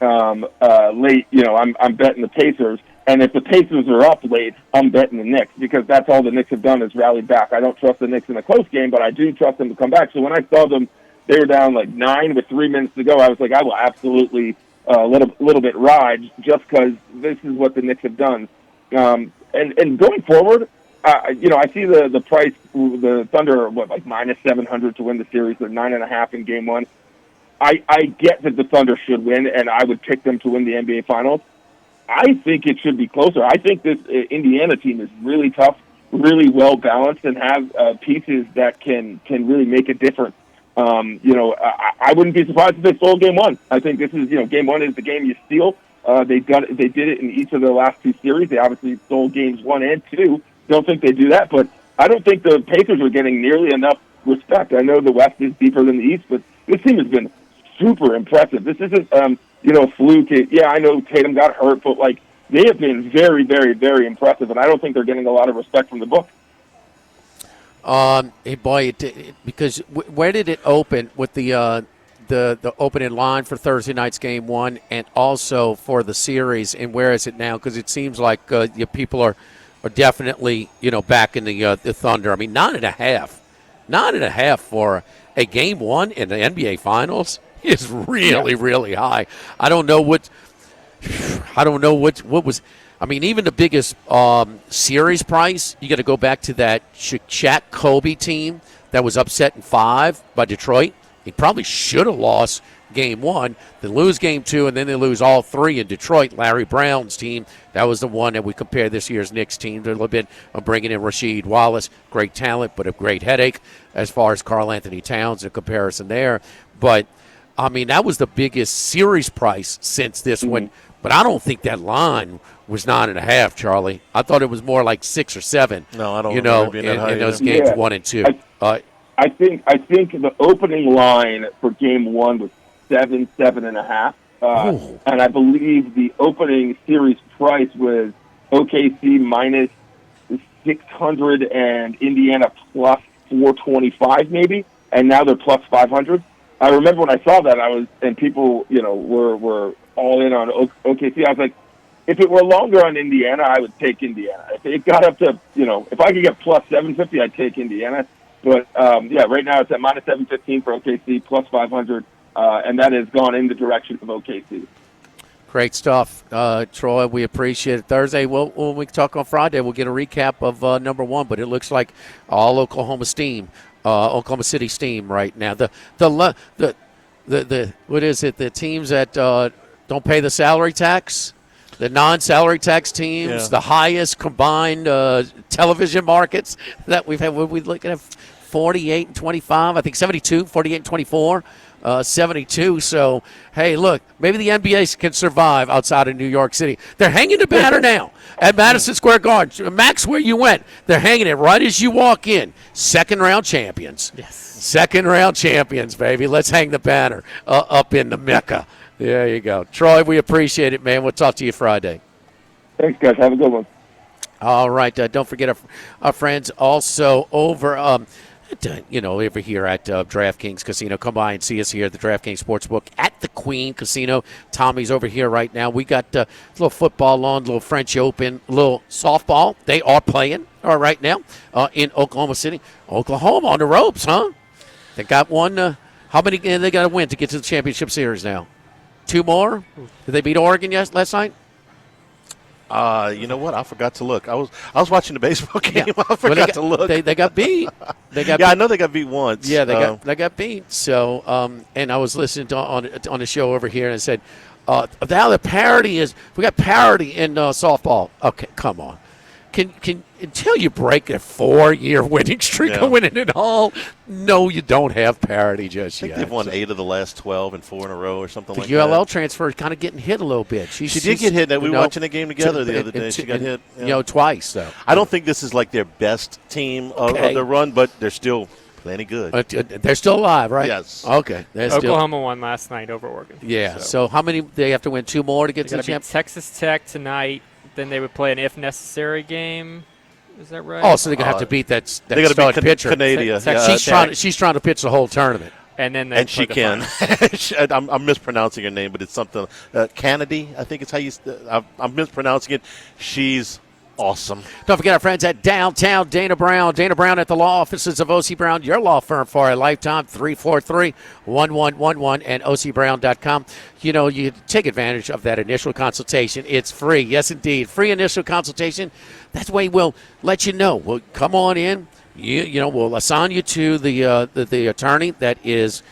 S9: late, I'm betting the Pacers. And if the Pacers are up late, I'm betting the Knicks because that's all the Knicks have done is rallied back. I don't trust the Knicks in a close game, but I do trust them to come back. So when I saw them, they were down like 9 with 3 minutes to go. I was like, I will absolutely little bit ride just because this is what the Knicks have done. And going forward, I see the price. The Thunder are like -700 to win the series. They're 9.5 in Game 1. I get that the Thunder should win, and I would pick them to win the NBA Finals. I think it should be closer. I think this Indiana team is really tough, really well balanced, and have pieces that can really make a difference. I wouldn't be surprised if they stole Game 1. I think this is Game 1 is the game you steal. They did it in each of their last 2 series. They obviously stole Games 1 and 2. Don't think they do that, but I don't think the Pacers are getting nearly enough respect. I know the West is deeper than the East, but this team has been super impressive. This isn't fluke. Yeah, I know Tatum got hurt, but they have been very, very, very impressive, and I don't think they're getting a lot of respect from the book.
S7: Hey boy, because where did it open with the opening line for Thursday night's Game 1, and also for the series, and where is it now? Because it seems like people are definitely back in the Thunder. I mean, 9.5 for a Game 1 in the NBA Finals is really, really high. I don't know what was. I mean, even the biggest series price, you got to go back to that Shaq Kobe team that was upset in 5 by Detroit. He probably should have lost Game 1, then lose Game 2, and then they lose all 3 in Detroit. Larry Brown's team, that was the one that we compared this year's Knicks team to a little bit of bringing in Rasheed Wallace. Great talent, but a great headache as far as Karl Anthony Towns in comparison there. But I mean, that was the biggest series price since this one. But I don't think that line was 9.5, Charlie. I thought it was more like 6 or 7.
S6: No, I don't remember being that high
S7: in those games 1 and 2.
S9: I think the opening line for Game 1 was 7.5. And I believe the opening series price was OKC minus 600 and Indiana plus 425 maybe, and now they're plus 500. I remember when I saw that, people, were all in on OKC. I was like, if it were longer on Indiana, I would take Indiana. If it got up to, if I could get plus 750, I'd take Indiana. But, right now it's at minus 715 for OKC, plus 500, and that has gone in the direction of OKC.
S7: Great stuff, Troy. We appreciate it. Thursday, when we talk on Friday, we'll get a recap of number 1, but it looks like all Oklahoma City steam right now. The what is it? The teams that don't pay the salary tax, the non-salary tax teams, the highest combined television markets that we've had. We looking at 48 and 25. I think 72, 48 and 24. 72. So, hey, look, maybe the NBA can survive outside of New York City. They're hanging the banner now at Madison Square Garden. Max, where you went, they're hanging it right as you walk in. Second-round champions.
S8: Yes.
S7: Second-round champions, baby. Let's hang the banner up in the Mecca. There you go. Troy, we appreciate it, man. We'll talk to you Friday.
S9: Thanks, guys. Have a good one.
S7: All right. Don't forget our friends also over over here at DraftKings Casino. Come by and see us here at the DraftKings Sportsbook at the Queen Casino. Tommy's over here right now. We got a little football on, a little French Open, a little softball. They are playing right now in Oklahoma City. Oklahoma on the ropes, huh? They got one. How many they got to win to get to the championship series now? 2 more? Did they beat Oregon last night?
S6: You know what? I forgot to look. I was watching the baseball game. I forgot to look.
S7: They got beat.
S6: I know they got beat once.
S7: Yeah, they got beat. So, and I was listening on the show over here, and I said, now the parity is we got parity in softball. Okay, come on. Can until you break a 4-year winning streak of winning it all, no, you don't have parity just
S6: yet. I think they've won 8 of the last 12 and 4 in a row or something like that.
S7: The ULL transfer is kind of getting hit a little bit.
S6: She did get hit. We were watching the game together the other day. She got hit.
S7: Twice, though.
S6: I don't think this is like their best team of the run, but they're still plenty good.
S7: They're still alive, right?
S6: Yes.
S7: Okay.
S8: Oklahoma won last night over Oregon.
S7: Yeah. So how many? They have to win 2 more to get to the championship?
S8: Texas Tech tonight. Then they would play an if necessary game. Is that right?
S7: Oh, so they're gonna have to beat that
S6: stud
S7: pitcher.
S6: Canada.
S7: She's trying to pitch the whole tournament.
S8: And
S6: she can. I'm mispronouncing her name, but it's something Kennedy. I think it's how you. I'm mispronouncing it. She's awesome.
S7: Don't forget our friends at Downtown Dana Brown. Dana Brown at the law offices of O.C. Brown, your law firm for a lifetime, 343-1111 and ocbrown.com. You take advantage of that initial consultation. It's free. Yes, indeed. Free initial consultation. That's the way we'll let you know. We'll come on in. We'll assign you to the attorney that is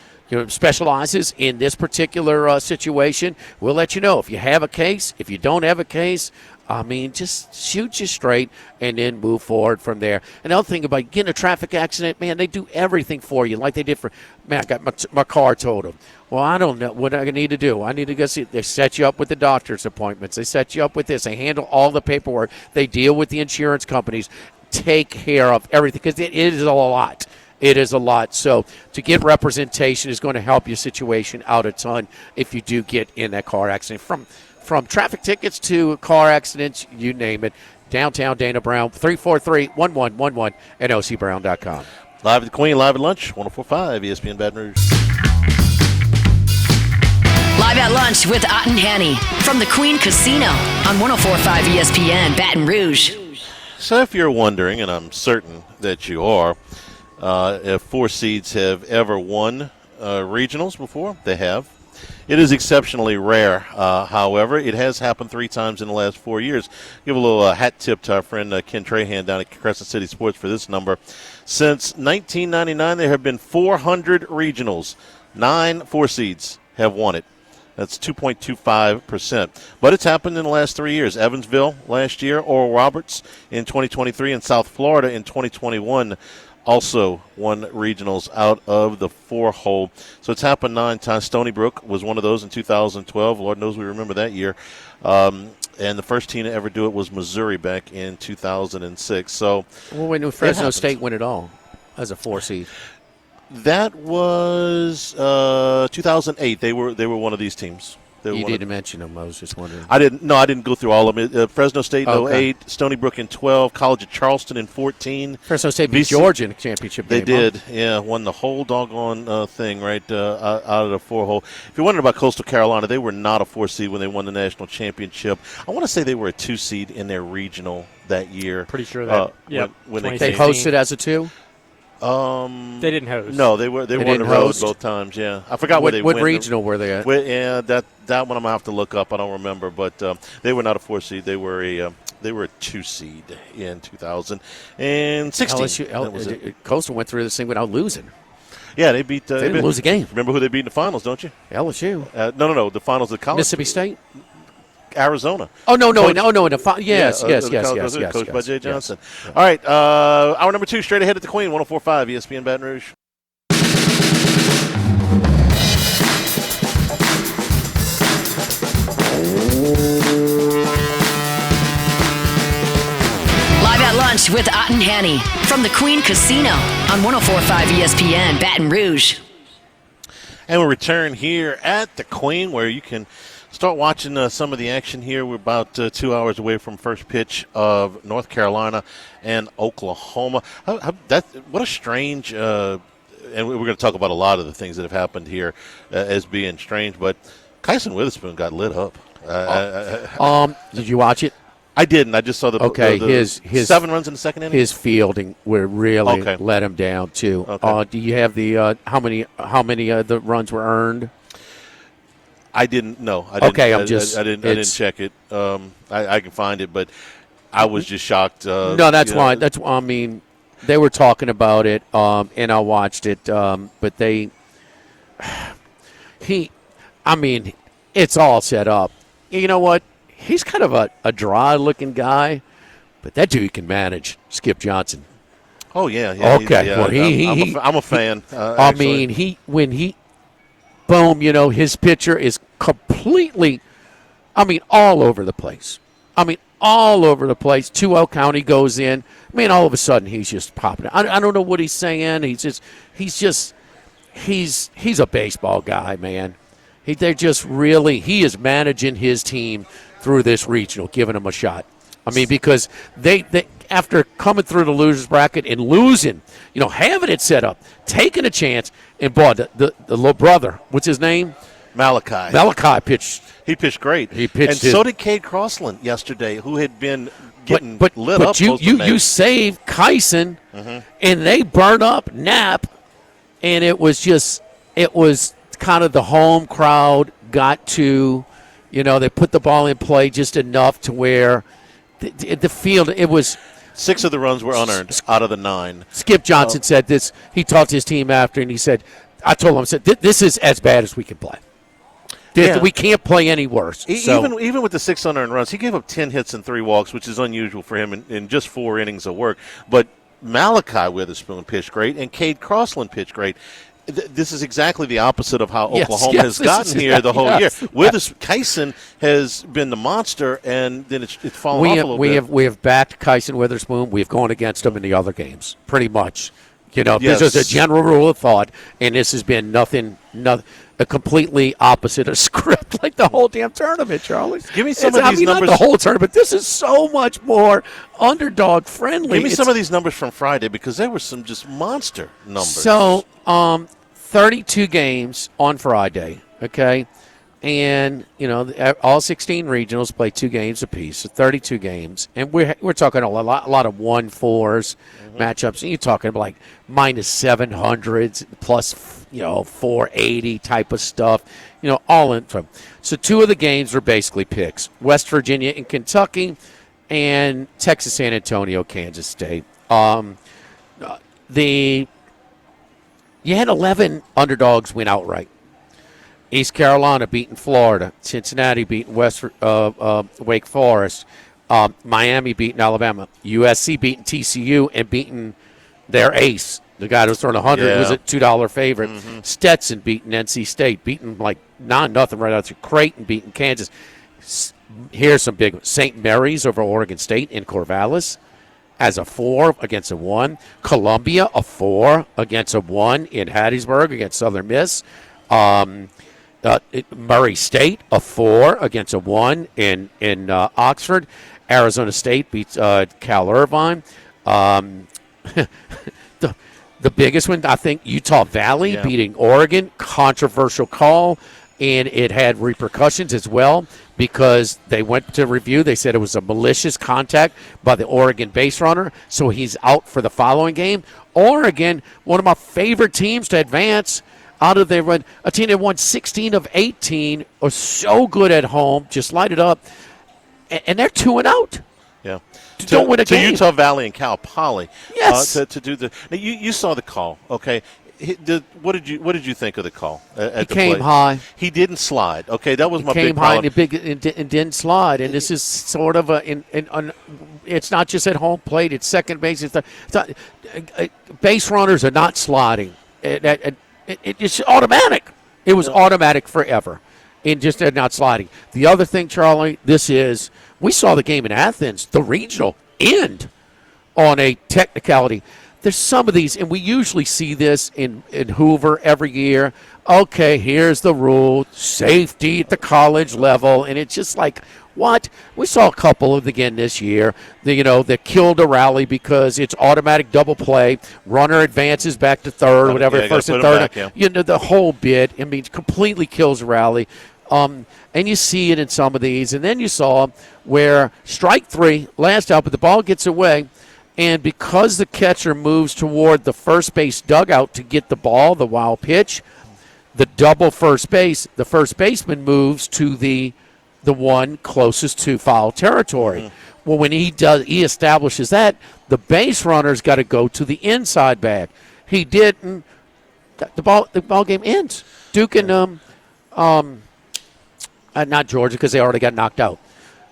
S7: specializes in this particular situation. We'll let you know if you have a case, if you don't have a case. Just shoot you straight and then move forward from there. Another thing about getting a traffic accident, man, they do everything for you like they did for, I got my car totaled. Well, I don't know what I need to do. I need to go see. They set you up with the doctor's appointments. They set you up with this. They handle all the paperwork. They deal with the insurance companies. Take care of everything because it is a lot. It is a lot. So to get representation is going to help your situation out a ton if you do get in that car accident. From traffic tickets to car accidents, you name it. Downtown Dana Brown, 343-1111 at ocbrown.com.
S6: Live at the Queen, live at lunch, 104.5 ESPN Baton Rouge.
S1: Live at lunch with Otten Hanny from the Queen Casino on 104.5 ESPN Baton Rouge.
S6: So if you're wondering, and I'm certain that you are, if 4 seeds have ever won regionals before, they have. It is exceptionally rare. However, it has happened 3 times in the last 4 years. Give a little hat tip to our friend Ken Trahan down at Crescent City Sports for this number. Since 1999, there have been 400 regionals. 9 4 seeds have won it. That's 2.25%. But it's happened in the last 3 years. Evansville last year, Oral Roberts in 2023, and South Florida in 2021. Also won regionals out of the 4-hole. So it's happened 9 times. Stony Brook was one of those in 2012. Lord knows we remember that year. And the first team to ever do it was Missouri back in 2006. So
S7: when Fresno State win it all as a 4 seed?
S6: That was 2008. They were one of these teams.
S7: You didn't mention them. I was just wondering.
S6: I didn't go through all of them. Fresno State in 08, Stony Brook in 12, College of Charleston in 14.
S7: Fresno State beat Georgia in the championship game.
S6: They did, won the whole doggone thing right out of the 4-hole. If you're wondering about Coastal Carolina, they were not a 4 seed when they won the national championship. I want to say they were a 2 seed in their regional that year.
S8: Pretty sure that.
S6: When
S7: they hosted as a 2.
S8: They didn't host.
S6: No, they were on the road both times. Yeah, I forgot where they went.
S7: What regional were they at?
S6: That one I'm gonna have to look up. I don't remember, but they were not a 4 seed. They were a 2 seed in 2016.
S7: Coastal went through this thing without losing.
S6: Yeah, they beat.
S7: They didn't lose a game.
S6: Remember who they beat in the finals, don't you?
S7: LSU.
S6: No. The finals of college.
S7: Mississippi State.
S6: Arizona.
S7: Oh no! Yes.
S6: Coached by Jay Johnson. Yes. All right, hour number 2, straight ahead at the Queen, 104.5 ESPN Baton Rouge.
S1: Live at lunch with Otten Hanny from the Queen Casino on 104.5 ESPN Baton Rouge.
S6: And we return here at the Queen, where you can start watching some of the action here. We're about 2 hours away from first pitch of North Carolina and Oklahoma. What a strange, and we're going to talk about a lot of the things that have happened here as being strange, but Kyson Witherspoon got lit up.
S7: Did you watch it?
S6: I didn't. I just saw the
S7: his
S6: 7 runs in the second inning.
S7: His fielding would really let him down too.
S6: Okay.
S7: Do you have the how many of the runs were earned?
S6: I didn't know. I didn't,
S7: Okay,
S6: I didn't check it. I can find it, but I was just shocked.
S7: No, that's why. That's why. I mean, they were talking about it, and I watched it. But it's all set up. You know what? He's kind of a dry-looking guy, but that dude can manage. Skip Johnson.
S6: Oh yeah.
S7: Okay. Well,
S6: I'm a fan.
S7: I mean, boom. His pitcher is completely. All over the place. All over the place. 2-0 count, he goes in. All of a sudden he's just popping. I don't know what he's saying. He's a baseball guy, man. He is managing his team through this regional, giving them a shot. Because they after coming through the losers bracket and losing, having it set up, taking a chance, and boy, the little brother, what's his name? Malachi pitched.
S6: He pitched great. So did Cade Crossland yesterday, who had been getting lit up.
S7: But you saved Kyson, and they burned up Knapp, and it was kind of the home crowd got to, they put the ball in play just enough to where the field, it was.
S6: 6 of the runs were unearned out of the 9.
S7: Skip Johnson said this. He talked to his team after, and he said, I told him, this is as bad as we can play.
S6: Yeah.
S7: We can't play any worse.
S6: Even with the 6 unearned runs, he gave up 10 hits and 3 walks, which is unusual for him in just 4 innings of work. But Malachi Witherspoon pitched great, and Cade Crossland pitched great. This is exactly the opposite of how Oklahoma has gotten here the whole year. Kyson has been the monster, and then it's fallen off a little bit.
S7: We have backed Kyson Witherspoon. We've gone against him in the other games, pretty much. This is a general rule of thought, and this has been nothing a completely opposite of script, like the whole damn tournament, Charlie.
S6: Give me some of these numbers.
S7: Not the whole tournament. This is so much more underdog friendly.
S6: Give me some of these numbers from Friday, because there were some just monster numbers.
S7: So, 32 games on Friday, okay? And, all 16 regionals play 2 games apiece, so 32 games. And we're talking a lot of 1-4s matchups. And you're talking like minus 700s plus, 480 type of stuff, all in from. So 2 of the games were basically picks. West Virginia and Kentucky and Texas, San Antonio, Kansas State. You had 11 underdogs win outright. East Carolina beating Florida. Cincinnati beating Wake Forest. Miami beating Alabama. USC beating TCU and beating their ace. The guy that was throwing 100 was a $2 favorite. Stetson beating NC State. Beating like 9-0 right out there. Creighton beating Kansas. Here's some big ones. St. Mary's over Oregon State in Corvallis as a 4 against a 1. Columbia, a 4 against a 1 in Hattiesburg against Southern Miss. Murray State, a 4 against a 1 in Oxford. Arizona State beats Cal Irvine. The biggest one, I think, Utah Valley beating Oregon. Controversial call, and it had repercussions as well because they went to review. They said it was a malicious contact by the Oregon base runner, so he's out for the following game. Oregon, one of my favorite teams to advance, a team that won 16 of 18, was so good at home, just light it up, and they're 2-0.
S6: Yeah.
S7: Don't win a game.
S6: To Utah Valley and Cal Poly.
S7: Yes.
S6: To do the. Now you saw the call, okay? What did you think of the call? He
S7: came high.
S6: He didn't slide. Okay, that was my big
S7: came high
S6: problem.
S7: and didn't slide. And this is sort of it's not just at home plate. It's second base. Base runners are not sliding. It's automatic. It was automatic forever, and just not sliding. The other thing, Charlie, we saw the game in Athens, the regional end on a technicality. There's some of these, and we usually see this in Hoover every year. Okay, here's the rule, safety at the college level, and it's just like, what? We saw a couple of again this year, that killed a rally because it's automatic double play, runner advances back to third, whatever, first and third.
S6: Back,
S7: the whole bit, completely kills a rally. And you see it in some of these. And then you saw where strike 3, last out, but the ball gets away. And because the catcher moves toward the first base dugout to get the ball, the wild pitch, the double first base, the first baseman moves to the one closest to foul territory. Well, when he establishes that, the base runner's got to go to the inside bag. He didn't. The ball game ends. Duke and not Georgia because they already got knocked out.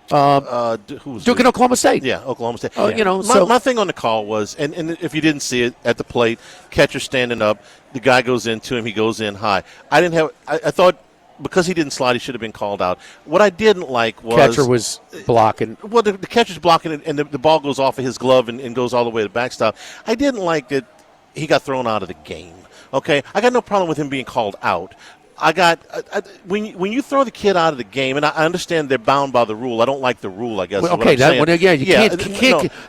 S7: Duke and Oklahoma State.
S6: Yeah, Oklahoma State. My thing on the call was, and if you didn't see it at the plate, catcher standing up, the guy goes into him, he goes in high. I thought because he didn't slide, he should have been called out. What I didn't like was
S7: catcher was blocking.
S6: Well, the catcher's blocking it, and the ball goes off of his glove and goes all the way to the backstop. I didn't like that he got thrown out of the game. Okay, I got no problem with him being called out. When you throw the kid out of the game, and I understand they're bound by the rule. I don't like the rule, I guess.
S7: Well, okay,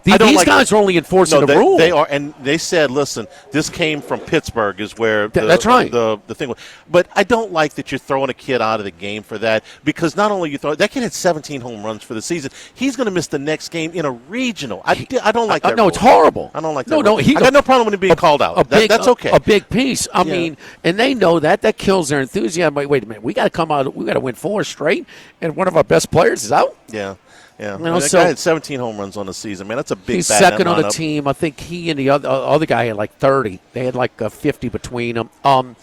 S7: these guys are only enforcing the rule.
S6: They are, and they said, "Listen, this came from Pittsburgh," is where
S7: that's right.
S6: The thing was. But I don't like that you're throwing a kid out of the game for that, because not only that kid had 17 home runs for the season. He's going to miss the next game in a regional. I don't like that.
S7: No, it's horrible.
S6: I don't like that. No, I got no problem with him being called out. That's okay.
S7: A big piece. I mean, and they know that kills their enthusiasm. Wait a minute, we got to come out. We got to win 4 straight, and one of our best players is out.
S6: Yeah. That guy had 17 home runs on the season, man. That's a big.
S7: He's second on the team. I think he and the other guy had like 30. They had like 50 between them. But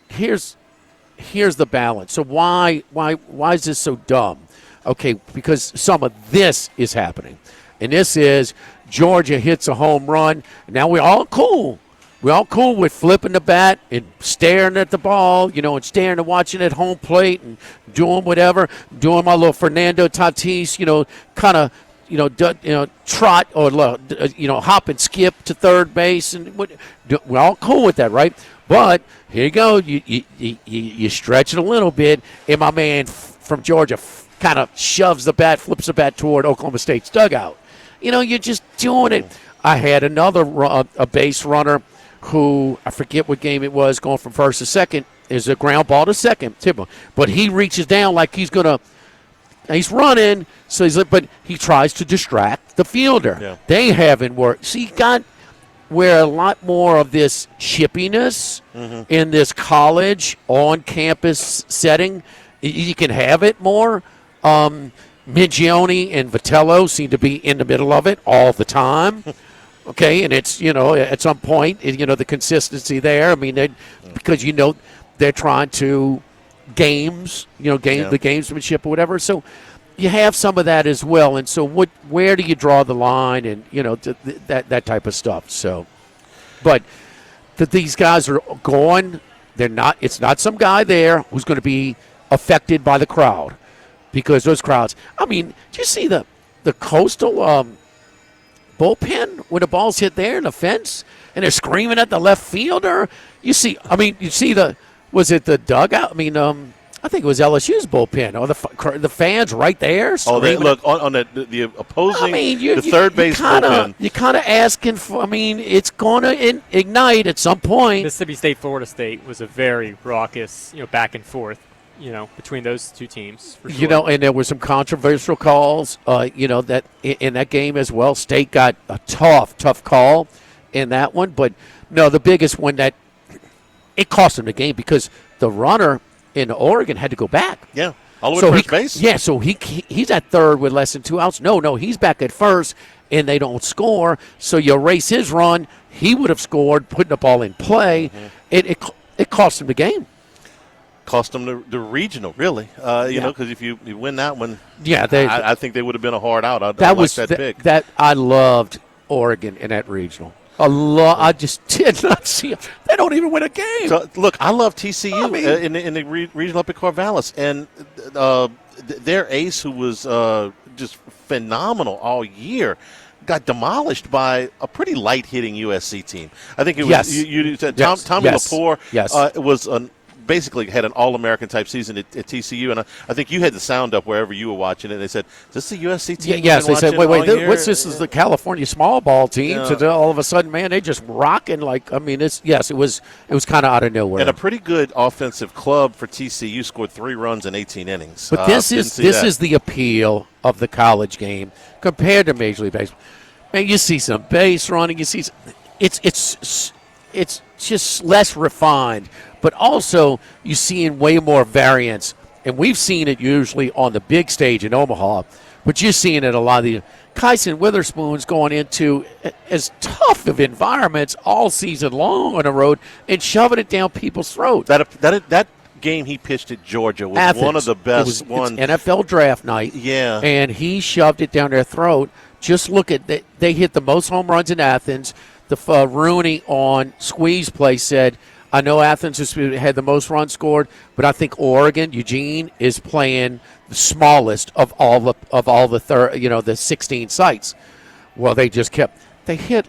S7: here's the balance. So why is this so dumb? Okay, because some of this is happening, and this is Georgia hits a home run. Now we're all cool. We're all cool with flipping the bat and staring at the ball, and staring and watching at home plate and doing whatever, doing my little Fernando Tatis, kind of, trot or, hop and skip to third base. And we're all cool with that, right? But here you go. You stretch it a little bit, and my man from Georgia kind of shoves the bat, flips the bat toward Oklahoma State's dugout. You're just doing it. I had another a base runner who, I forget what game it was, going from first to second, is a ground ball to second, but he reaches down like he's running, but he tries to distract the fielder. Yeah. They haven't worked. So you got where a lot more of this chippiness in this college on-campus setting, you can have it more. Mingione and Vitello seem to be in the middle of it all the time. Okay, and it's, at some point, the consistency there. I mean, because, they're trying to the gamesmanship or whatever. So you have some of that as well. And so where do you draw the line and, that type of stuff. So, but that these guys are going, it's not some guy there who's going to be affected by the crowd. Because those crowds, I mean, do you see the Coastal bullpen when the ball's hit there in the fence and they're screaming at the left fielder? Was it the dugout? I mean, I think it was LSU's bullpen or the fans right there.
S6: Oh, they look on the opposing, the third base bullpen.
S7: You're kind of asking for. I mean, it's going to ignite at some point.
S8: Mississippi State, Florida State was a very raucous, back and forth. Between those two teams, for sure.
S7: And there were some controversial calls, that in that game as well. State got a tough call in that one. But, no, the biggest one that it cost them the game because the runner in Oregon had to go back.
S6: Yeah, all the way to first base.
S7: Yeah, so he's at third with less than 2 outs. No, he's back at first, and they don't score. So you erase his run. He would have scored, putting the ball in play. It cost him the game.
S6: Cost them the regional, really. Because if you win that one, I think they would have been a hard out.
S7: I loved Oregon in that regional. I just did not see them. They don't even win a game.
S6: So, look, I love TCU in the regional up at Corvallis, and their ace, who was just phenomenal all year, got demolished by a pretty light-hitting USC team. I think it was you said Tommy Lepore was basically had an All-American type season at TCU, and I think you had the sound up wherever you were watching it. They said, "Is this the USC team?"
S7: Yes, they said, "Wait, what's this? Is the California small ball team?" Yeah. So all of a sudden, man, they just rocking like. I mean, it was kind of out of nowhere.
S6: And a pretty good offensive club for TCU scored 3 runs in 18 innings.
S7: But this is the appeal of the college game compared to Major League Baseball. And you see some base running. You see, it's just less refined, but also you're seeing way more variance. And we've seen it usually on the big stage in Omaha, but you're seeing it a lot of the Kyson Witherspoon's going into as tough of environments all season long on the road and shoving it down people's throats.
S6: That game he pitched at Georgia was
S7: Athens.
S6: one of the best
S7: ones. NFL draft night.
S6: Yeah.
S7: And he shoved it down their throat. Just look at that. They hit the most home runs in Athens. The Rooney on Squeeze Play said, I know Athens has had the most runs scored, but I think Oregon, Eugene, is playing the smallest of all the 16 sites. Well, they hit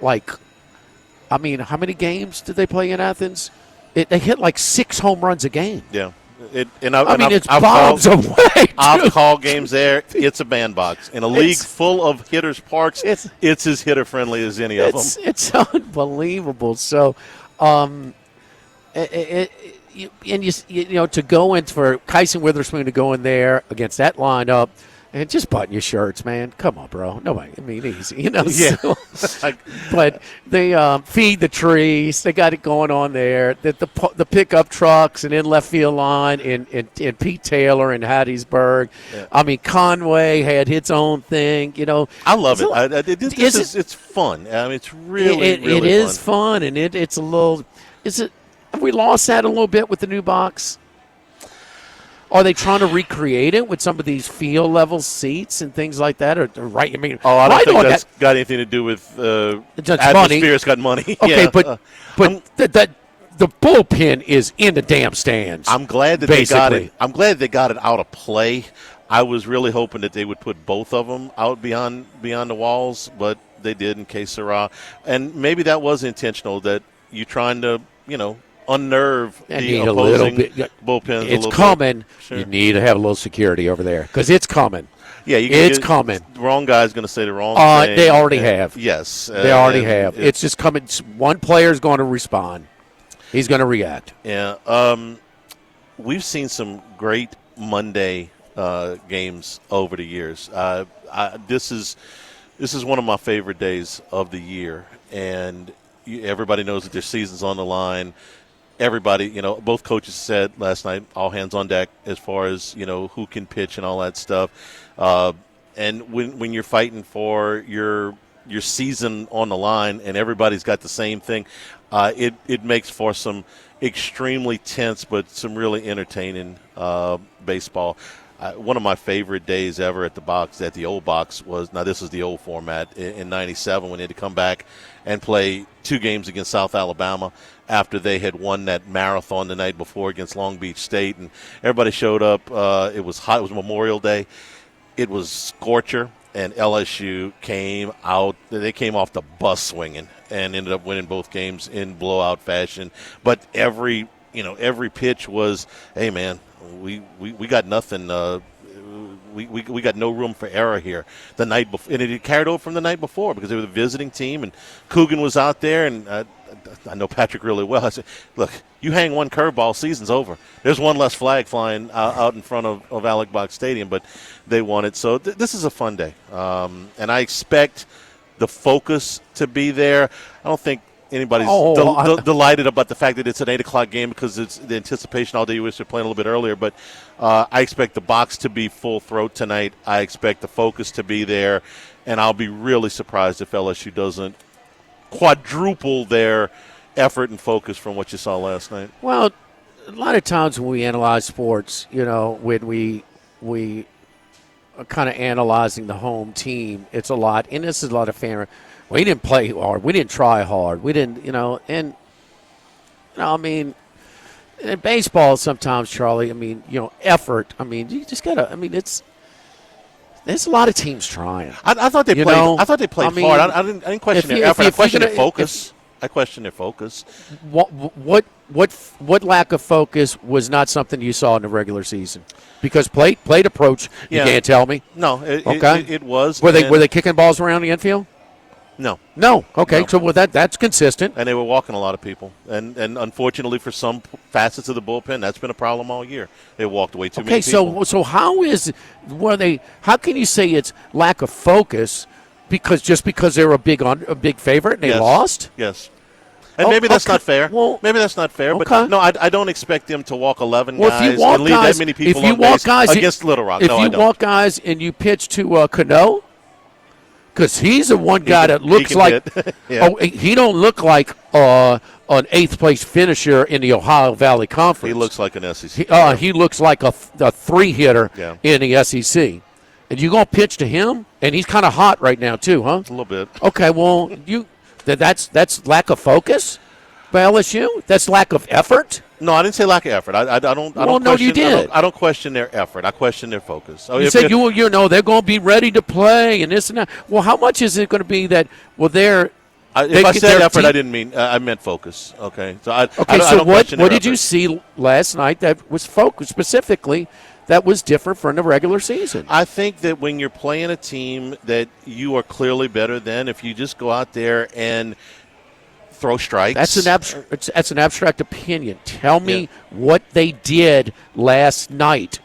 S7: how many games did they play in Athens? They hit 6 home runs a game.
S6: Yeah.
S7: It's bombs away.
S6: I've called games there. It's a bandbox. In a league full of hitters' parks, it's as hitter-friendly as any of them.
S7: It's unbelievable. So, to go in for Kyson Witherspoon to go in there against that lineup and just button your shirts, man. Come on, bro. Easy.
S6: Yeah.
S7: So, but they feed the trees. They got it going on there. The pickup trucks and in left field line and Pete Taylor in Hattiesburg. Yeah. Conway had its own thing.
S6: I love it. It's fun. It's really
S7: it is fun, and it's a little. Have we lost that a little bit with the new box? Are they trying to recreate it with some of these field level seats and things like that? Or right?
S6: I don't think that's got anything to do with atmosphere. It's got money.
S7: Okay,
S6: yeah.
S7: but the bullpen is in the damn stands.
S6: I'm glad that they got it. I'm glad they got it out of play. I was really hoping that they would put both of them out beyond the walls, but they did in case Sarah. And maybe that was intentional. That you're trying to unnerve the opposing bullpens.
S7: It's coming. Sure. You need to have a little security over there because it's coming.
S6: Yeah,
S7: it's coming.
S6: The wrong guy's going to say the wrong thing.
S7: They already have.
S6: Yes.
S7: They already have. It's just coming. One player's going to respond. He's going to react.
S6: Yeah. We've seen some great Monday games over the years. This is one of my favorite days of the year, and everybody knows that their season's on the line. Everybody, both coaches said last night, all hands on deck as far as, who can pitch and all that stuff. And when you're fighting for your season on the line and everybody's got the same thing, it makes for some extremely tense but some really entertaining baseball. One of my favorite days ever at the old box was, now this is the old format, in 97 when they had to come back and play 2 games against South Alabama after they had won that marathon the night before against Long Beach State. And everybody showed up. It was hot. It was Memorial Day. It was scorcher, and LSU came out. They came off the bus swinging and ended up winning both games in blowout fashion. But every pitch was, hey, man, we got nothing. We got no room for error here. The night before, and it carried over from the night before because they were the visiting team, and Coogan was out there, and I know Patrick really well. I said, look, you hang one curveball, season's over. There's one less flag flying out in front of Alec Box Stadium, but they won it. So this is a fun day, and I expect the focus to be there. I don't think anybody's delighted about the fact that it's an 8 o'clock game because it's the anticipation all day. You wish they're playing a little bit earlier, but I expect the box to be full throat tonight. I expect the focus to be there, and I'll be really surprised if LSU doesn't quadruple their effort and focus from what you saw last night.
S7: Well, a lot of times when we analyze sports, when we are kind of analyzing the home team, it's a lot, and this is a lot of fan. We didn't play hard. We didn't try hard. We didn't, in baseball sometimes, Charlie, effort. You just got to, there's a lot of teams trying.
S6: I thought they played. I thought they played hard. I didn't question their effort. I questioned their focus. I question their focus.
S7: What lack of focus was not something you saw in the regular season? Because plate approach, you can't tell me.
S6: No, it was.
S7: Were they kicking balls around the infield?
S6: No.
S7: Okay.
S6: No.
S7: So that's consistent.
S6: And they were walking a lot of people. And unfortunately for some facets of the bullpen, that's been a problem all year. They walked away too many people.
S7: Okay, so how can you say it's lack of focus because they were a big favorite and they lost.
S6: Yes. And maybe that's not fair.
S7: Well,
S6: maybe that's not fair.
S7: Okay.
S6: But no, I don't expect them to walk 11 guys and leave that many people on base against Little Rock.
S7: If you walk guys and you pitch to Cano, because he's the one guy that looks like he don't look like an 8th place finisher in the Ohio Valley Conference.
S6: He looks like an SEC.
S7: He looks like a 3-hitter in the SEC. And you gonna pitch to him? And he's kind of hot right now too, huh?
S6: A little bit.
S7: Okay, well that's lack of focus by LSU. That's lack of effort.
S6: No, I didn't say lack of effort. I don't.
S7: Well, no, you did.
S6: I don't question their effort. I question their focus. So
S7: you said you know they're going to be ready to play and this and that. Well, how much is it going to be that? Well,
S6: if I said effort, I didn't mean. I meant focus. Okay. So
S7: what did you see last night that was focused specifically? That was different from the regular season.
S6: I think that when you're playing a team that you are clearly better than, if you just go out there and throw strikes.
S7: That's an abstract opinion. Tell me what they did last night.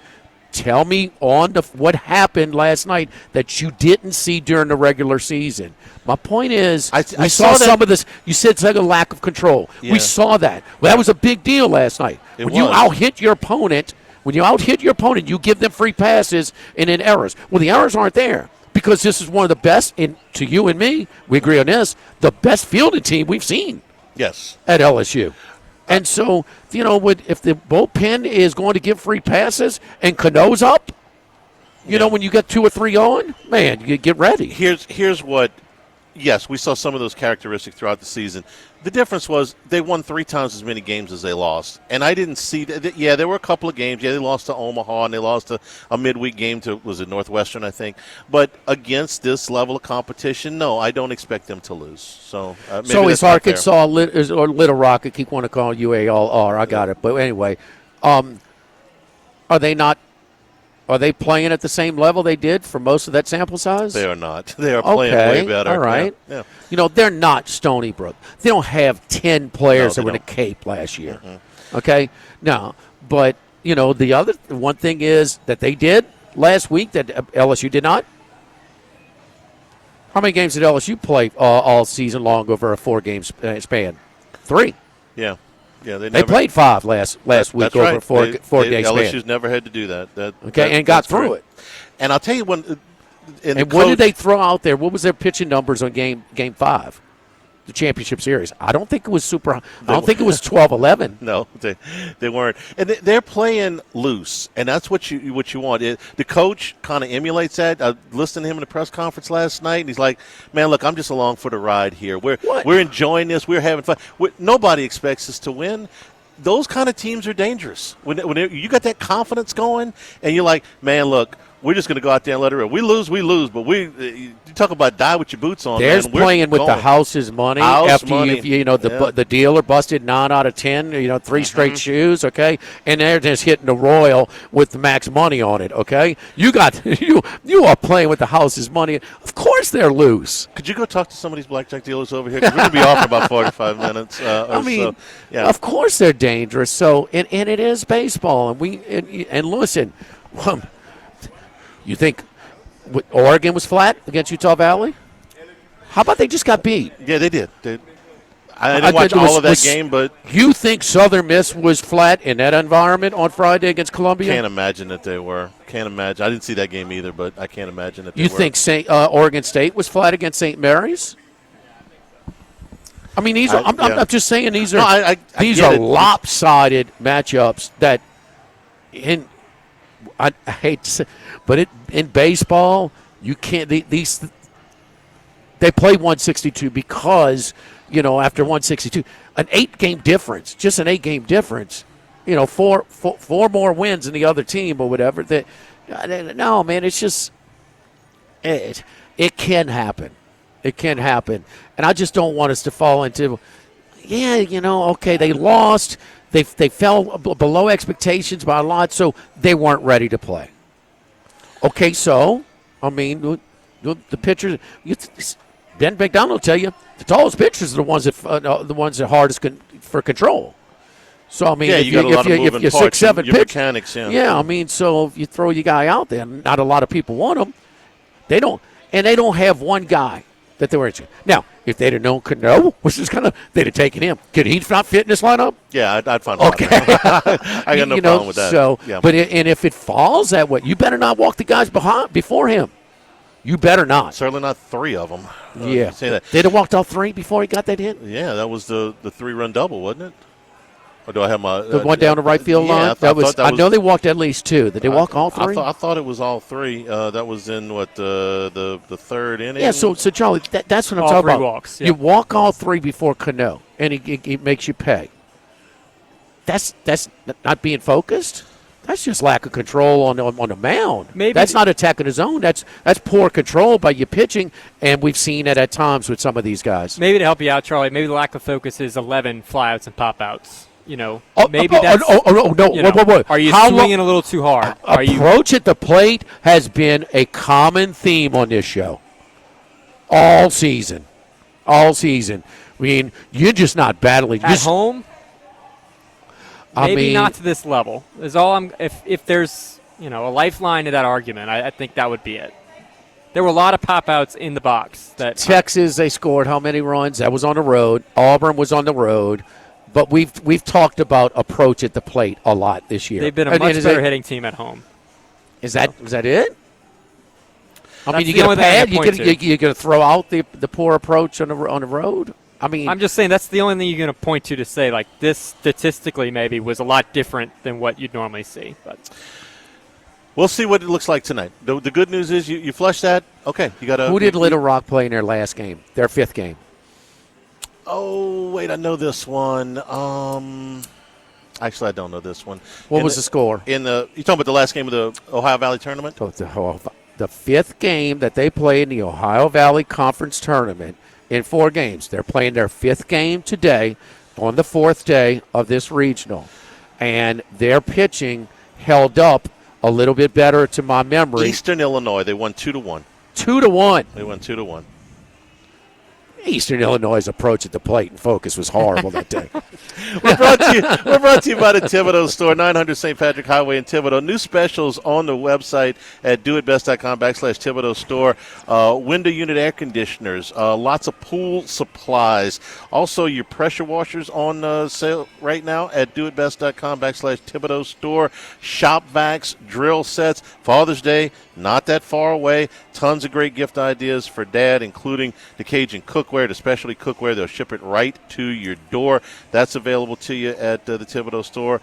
S7: Tell me what happened last night that you didn't see during the regular season. My point is, I saw some of this. You said it's like a lack of control. Yeah. We saw that. Well, that was a big deal last night. You out-hit your opponent. When you out-hit your opponent, you give them free passes and then errors. Well, the errors aren't there because this is one of the best, and to you and me, we agree on this, the best fielding team we've seen.
S6: Yes.
S7: At LSU. And so, if the bullpen is going to give free passes and Cano's up, you know, when you get 2 or 3 on, man, you get ready.
S6: Here's what, yes, we saw some of those characteristics throughout the season. The difference was they won 3 times as many games as they lost. And I didn't see that. Yeah, there were a couple of games. Yeah, they lost to Omaha, and they lost a midweek game to, was it Northwestern, I think. But against this level of competition, no, I don't expect them to lose. So
S7: it's Arkansas or Little Rock. I keep wanting to call UALR. I got it. But anyway, are they playing at the same level they did for most of that sample size?
S6: They are not. They are playing way better.
S7: All right.
S6: Yeah.
S7: They're not Stony Brook. They don't have 10 players that were in a Cape last year. Mm-hmm. Okay? No. But, the one thing is that they did last week that LSU did not. How many games did LSU play all season long over a 4-game span? 3.
S6: Yeah. Yeah,
S7: they played 5 last week over a 4-game span.
S6: LSU's never had to do that.
S7: And got through it.
S6: And I'll tell you when.
S7: What did they throw out there? What was their pitching numbers on game 5, the championship series? I don't think it was super. I don't think it was 12-11.
S6: No, they weren't. And they're playing loose, and that's what you want. The coach kind of emulates that. I listened to him in the press conference last night, and he's like, "Man, look, I'm just along for the ride here. We're enjoying this. We're having fun. Nobody expects us to win." Those kind of teams are dangerous. When you got that confidence going, and you're like, "Man, look, we're just going to go out there and let it rip. We lose, but you talk about die with your boots on."
S7: There's playing with the house's money. The dealer busted 9 out of 10. 3 straight shoes. Okay, and they're just hitting the Royal with the max money on it. Okay, you are playing with the house's money. Of course they're loose.
S6: Could you go talk to some of these blackjack dealers over here? 'Cause we're going to be off for about 45 minutes. So. Yeah.
S7: Of course they're dangerous. So and it is baseball, and listen. You think Oregon was flat against Utah Valley? How about they just got beat?
S6: Yeah, they did. I didn't watch all of that game, but
S7: you think Southern Miss was flat in that environment on Friday against Columbia?
S6: Can't imagine that they were. Can't imagine. I didn't see that game either, but I can't imagine that they
S7: were.
S6: You
S7: think Oregon State was flat against St. Mary's? I mean, I'm just saying these are are lopsided matchups that I hate to say, but in baseball, you can't. They play 162 because after 162, an 8-game difference, just an 8-game difference. Four more wins than the other team or whatever. No, man, it's just it can happen. It can happen, and I just don't want us to fall into. Okay, they lost. They fell below expectations by a lot, so they weren't ready to play. Okay, so, I mean, the pitchers, Ben McDonald will tell you, the tallest pitchers are the ones that hardest for control. So, I mean, if you're 6'7" pitcher,
S6: mechanics,
S7: I mean, so if you throw your guy out there, not a lot of people want him. They don't. and they don't have one guy that they were interested. Now, if they'd have known Cano, they'd have taken him. Could he not fit in this lineup?
S6: Yeah, I'd find him.
S7: Okay.
S6: I got no problem with that.
S7: So,
S6: yeah.
S7: but and if it falls that way, you better not walk the guys before him. You better not.
S6: Certainly not 3 of them.
S7: Yeah.
S6: Say that.
S7: They'd have walked all 3 before he got that hit?
S6: Yeah, that was the 3-run double, wasn't it? Or do I have my
S7: The one down the right field line? I know they walked at least 2. Did they walk all 3?
S6: I thought it was all 3. That was in, the 3rd inning?
S7: Yeah, so Charlie, that's what I'm
S8: all
S7: talking
S8: 3
S7: about.
S8: walks. Yeah.
S7: You walk all 3 before Cano, and he makes you pay. That's not being focused. That's just lack of control on the mound.
S8: Maybe
S7: that's not attacking his zone. That's poor control by you pitching, and we've seen it at times with some of these guys.
S8: Maybe to help you out, Charlie, maybe the lack of focus is 11 flyouts and pop-outs.
S7: No.
S8: Maybe that's.
S7: Wait.
S8: Are you swinging a little too hard?
S7: Approach at the plate has been a common theme on this show all season. I mean, you're just not battling.
S8: At home? Maybe not to this level. Is all I'm. If there's a lifeline to that argument, I think that would be it. There were a lot of pop-outs in the box.
S7: Texas, they scored how many runs? That was on the road. Auburn was on the road. But we've talked about approach at the plate a lot this year.
S8: They've been a much better hitting team at home.
S7: Is that it? I mean, you
S8: get a pad.
S7: You're going to throw out the poor approach on the road. I mean,
S8: I'm just saying that's the only thing you're going to point to say like this statistically maybe was a lot different than what you'd normally see. But
S6: we'll see what it looks like tonight. The good news is you flush that. Okay, you got to.
S7: Who did Little Rock play in their last game? Their 5th game.
S6: Oh, wait, I know this one. Actually, I don't know this one.
S7: What was the score?
S6: You talking about the last game of the Ohio Valley tournament?
S7: The 5th game that they played in the Ohio Valley Conference tournament in 4 games. They're playing their 5th game today on the 4th day of this regional. And their pitching held up a little bit better to my memory.
S6: Eastern Illinois, they won 2-1.
S7: 2-1.
S6: They won 2-1.
S7: Eastern Illinois' approach at the plate and focus was horrible that day.
S6: We're brought to you by the Thibodeau Store, 900 St. Patrick Highway in Thibodeau. New specials on the website at doitbest.com/Thibodeau Store. Window unit air conditioners, lots of pool supplies. Also, your pressure washers on sale right now at doitbest.com/Thibodeau Store. Shop vacs, drill sets, Father's Day, not that far away. Tons of great gift ideas for Dad, including the Cajun cookware, the specialty cookware. They'll ship it right to your door. That's available to you at the Thibodeau Store.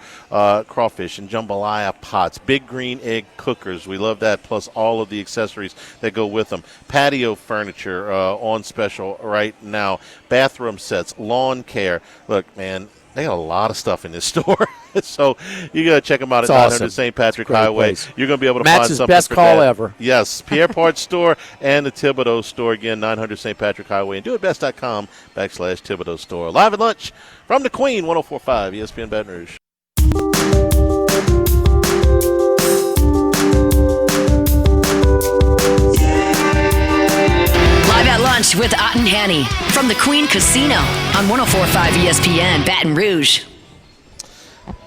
S6: Crawfish and jambalaya pots, big green egg cookers. We love that, plus all of the accessories that go with them. Patio furniture on special right now. Bathroom sets, lawn care. Look, man, they got a lot of stuff in this store. So you got to check them out at 900 St. Patrick Highway.
S7: Place.
S6: You're going to be able to
S7: Matt's
S6: find something
S7: best
S6: for
S7: call
S6: Dad.
S7: ever.
S6: Yes, Pierre Parts Store and the Thibodeau Store. Again, 900 St. Patrick Highway. And doitbest.com/Thibodeau Store. Live at lunch from the Queen, 104.5 ESPN Baton Rouge.
S1: Live at lunch with Ott and Hanny from the Queen Casino on 104.5 ESPN Baton Rouge.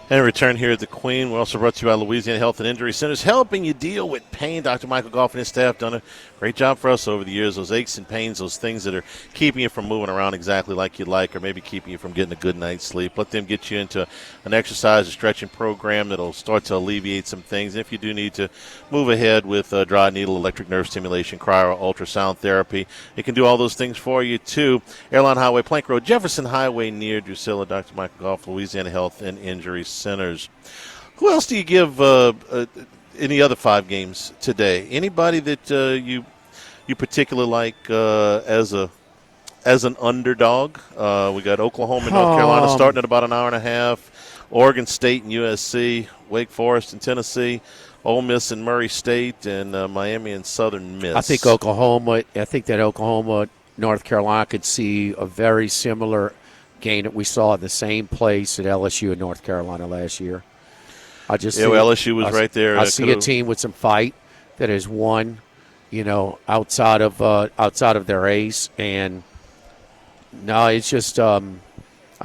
S6: And a return here at the Queen. We're also brought to you by Louisiana Health and Injury Centers, helping you deal with pain. Dr. Michael Goff and his staff done a great job for us over the years. Those aches and pains, those things that are keeping you from moving around exactly like you'd like, or maybe keeping you from getting a good night's sleep. Let them get you into an exercise, a stretching program that'll start to alleviate some things. And if you do need to move ahead with dry needle, electric nerve stimulation, cryo, ultrasound therapy, it can do all those things for you too. Airline Highway, Plank Road, Jefferson Highway near Drusilla. Dr. Michael Goff, Louisiana Health and Injury Centers. Who else do you give in the other 5 games today? Anybody that you particularly like as an underdog? We got Oklahoma and North Carolina starting at about an hour and a half. Oregon State and USC, Wake Forest and Tennessee, Ole Miss and Murray State, and Miami and Southern Miss.
S7: I think that Oklahoma, North Carolina could see a very similar game that we saw in the same place at LSU and North Carolina last year.
S6: LSU was right there.
S7: I see a team with some fight that has won, outside of their ace, and no, it's just I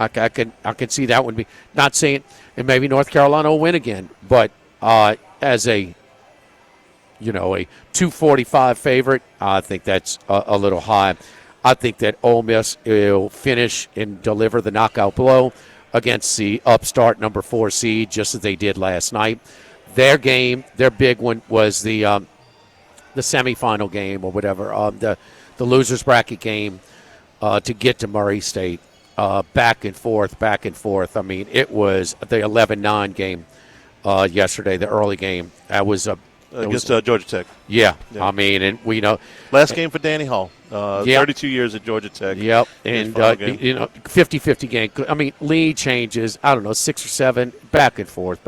S7: can see that would be not saying, and maybe North Carolina will win again, but as a a 245 favorite. I think that's a little high. I think that Ole Miss will finish and deliver the knockout blow against the upstart number 4 seed, just as they did last night. Their game, their big one, was the semifinal game or whatever, the losers bracket game to get to Murray State. Back and forth. I mean, it was the 11-9 game yesterday, the early game. That was
S6: against Georgia Tech.
S7: Yeah, I mean, and we know
S6: last game for Danny Hall. 32 years at Georgia Tech.
S7: Yep, and 50-50 game. I mean, lead changes. I don't know, 6 or 7, back and forth.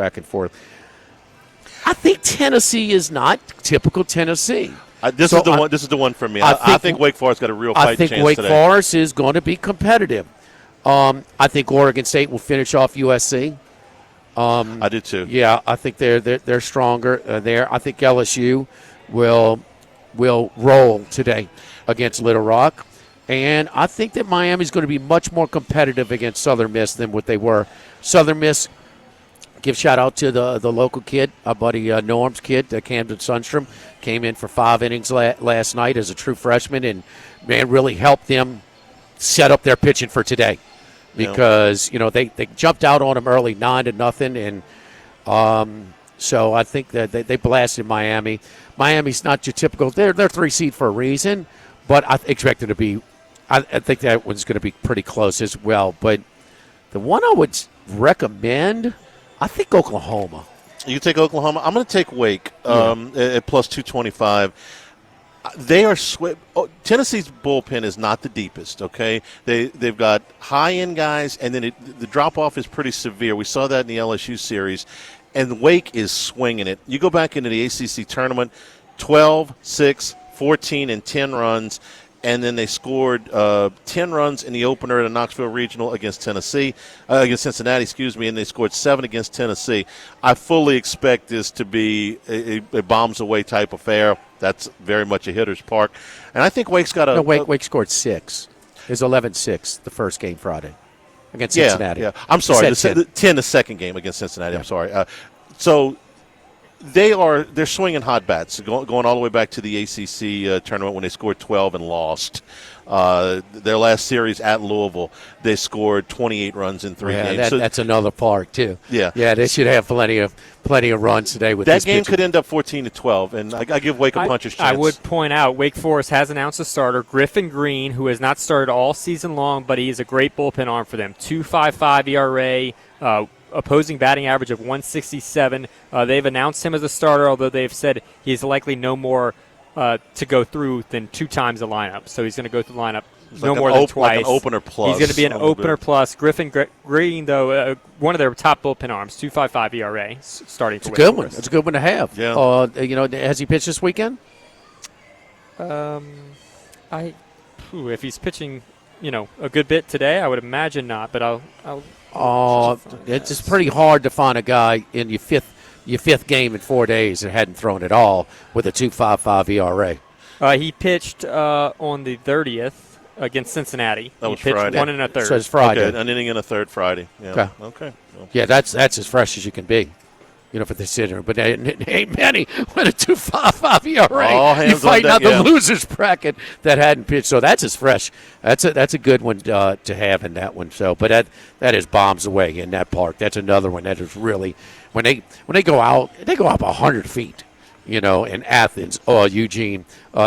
S7: I think Tennessee is not typical Tennessee.
S6: This is the one for me. I think Wake Forest got a real fight chance today.
S7: I think Wake Forest is going to be competitive. I think Oregon State will finish off USC.
S6: I do too.
S7: Yeah, I think they're stronger there. I think LSU will roll today against Little Rock, and I think that Miami's going to be much more competitive against Southern Miss than what they were. Southern Miss. Give shout out to the local kid, our buddy Norm's kid, Camden Sundstrom, came in for 5 innings last night as a true freshman, and man, really helped them set up their pitching for today. Because they jumped out on them early 9-0, and so I think that they blasted Miami. Miami's not your typical. They're 3 seed for a reason, but I expect it to be. I think that one's going to be pretty close as well. But the one I would recommend, I think Oklahoma.
S6: You take Oklahoma. I'm going to take Wake at plus 225. They are Tennessee's bullpen is not the deepest. Okay, they've got high end guys, and then the drop off is pretty severe. We saw that in the LSU series, and Wake is swinging it. You go back into the ACC tournament, 12, 6, 14, and 10 runs. And then they scored 10 runs in the opener at the Knoxville Regional against Cincinnati, and they scored 7 against Tennessee. I fully expect this to be a bombs away type affair. That's very much a hitter's park. And I think Wake's got
S7: Wake scored 6. It was 11-6 the first game Friday against Cincinnati.
S6: Yeah. I'm sorry, 10 the second game against Cincinnati. Yeah. I'm sorry. So they're swinging hot bats, going all the way back to the ACC tournament when they scored 12 and lost. Their last series at Louisville, they scored 28 runs in 3 games.
S7: That's another part too.
S6: Yeah,
S7: they should have plenty of runs today with
S6: that
S7: this
S6: game.
S7: pitching.
S6: Could end up 14-12, and I give Wake a puncher's chance.
S8: I would point out Wake Forest has announced a starter, Griffin Green, who has not started all season long, but he is a great bullpen arm for them. 2.55 ERA. Opposing batting average of 167. They've announced him as a starter, although they've said he's likely no more to go through than 2 times the lineup. So he's going to go through the lineup more than twice.
S6: Like an opener plus.
S8: He's going to be an opener plus. Griffin Green, though, one of their top bullpen arms, 2.55 ERA, starting for Wake Forest.
S7: One. That's a good one to have.
S6: Yeah.
S7: Has he pitched this weekend?
S8: If he's pitching, a good bit today, I would imagine not. But I'll
S7: it's just pretty hard to find a guy in your fifth game in 4 days that hadn't thrown at all with a 2.55 ERA.
S8: He pitched on the 30th against Cincinnati.
S6: That was
S8: pitched
S6: Friday.
S8: 1 1/3.
S7: So it's Friday.
S6: Okay, an inning and a third Friday. Yeah. Okay. Well.
S7: Yeah, that's as fresh as you can be. For the sitter, but ain't many with a 2.55 ERA.
S6: All hands
S7: you fight
S6: on
S7: out
S6: deck,
S7: the losers bracket that hadn't pitched, so that's as fresh. That's a good one to have in that one. So, but that is bombs away in that park. That's another one that is really when they go out, they go up 100 feet. In Athens, Eugene,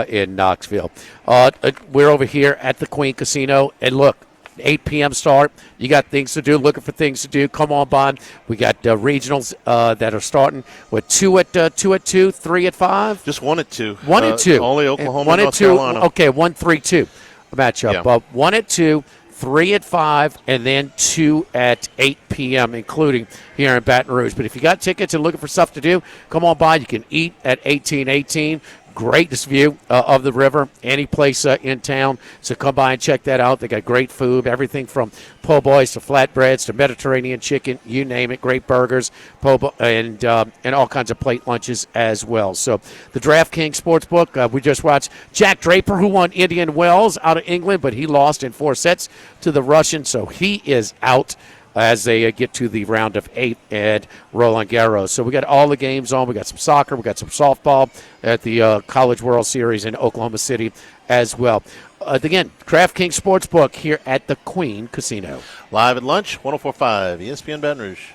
S7: in Knoxville. We're over here at the Queen Casino, and look. 8 p.m. start. You got things to do, looking for things to do. Come on by. We got regionals that are starting with 2 at 2, 3 at 5.
S6: Just 1 at 2.
S7: 1 at 2.
S6: Only Oklahoma,
S7: 1
S6: and
S7: at
S6: North
S7: 2.
S6: Carolina.
S7: Okay, 1-3-2 matchup.
S6: Yeah.
S7: 1 at 2, 3 at 5, and then 2 at 8 p.m., including here in Baton Rouge. But if you got tickets and looking for stuff to do, come on by. You can eat at 1818. Greatest view of the river, any place in town. So come by and check that out. They got great food, everything from po' boys to flatbreads to Mediterranean chicken, you name it. Great burgers, and all kinds of plate lunches as well. So the DraftKings Sportsbook, we just watched Jack Draper, who won Indian Wells out of England, but he lost in 4 sets to the Russian, so he is out. as they get to the round of 8 at Roland Garros. So we got all the games on. We got some soccer. We got some softball at the College World Series in Oklahoma City as well. Again, DraftKings Sportsbook here at the Queen Casino.
S6: Live at lunch, 104.5 ESPN Baton Rouge.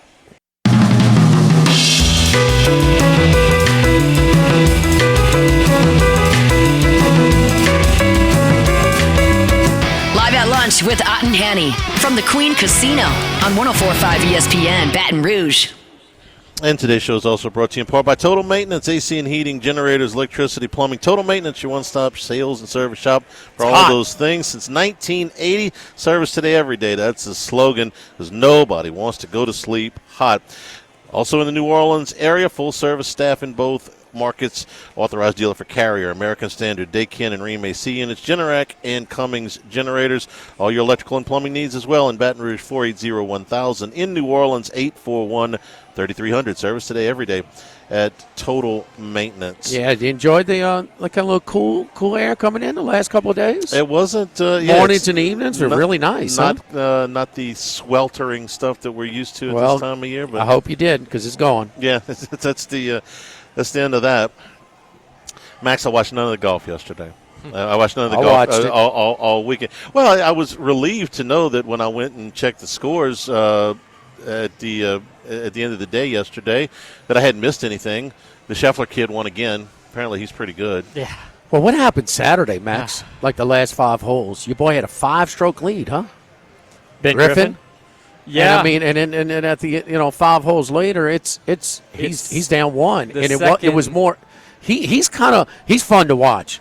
S1: Live at lunch with Ott and Hanny from the Queen Casino on 104.5 ESPN Baton Rouge.
S6: And today's show is also brought to you in part by Total Maintenance, AC and heating, generators, electricity, plumbing. Total Maintenance, your one-stop sales and service shop for all those things. Since 1980, service today, every day. That's the slogan, because nobody wants to go to sleep hot. Also in the New Orleans area, full-service staff in both markets, authorized dealer for Carrier, American Standard, Daikin and Rheem AC units, Generac and Cummings generators. All your electrical and plumbing needs as well in Baton Rouge, 480-1000. In New Orleans, 841-3300. Service today, every day at Total Maintenance.
S7: Yeah, you enjoyed the like a little cool air coming in the last couple of days?
S6: It wasn't.
S7: Mornings and evenings are really nice.
S6: Not the sweltering stuff that we're used to at this time of year. But
S7: I hope you did, because it's going.
S6: Yeah, that's the end of that. Max, I watched none of the golf yesterday. I watched none of the golf all weekend. Well, I was relieved to know that when I went and checked the scores at the end of the day yesterday, that I hadn't missed anything. The Scheffler kid won again. Apparently, he's pretty good.
S8: Yeah.
S7: Well, what happened Saturday, Max? Like the last 5 holes, your boy had a 5-stroke lead, huh?
S8: Ben Griffin? Yeah,
S7: and I mean, and at the 5 holes later, he's down 1, and it was more. He's fun to watch.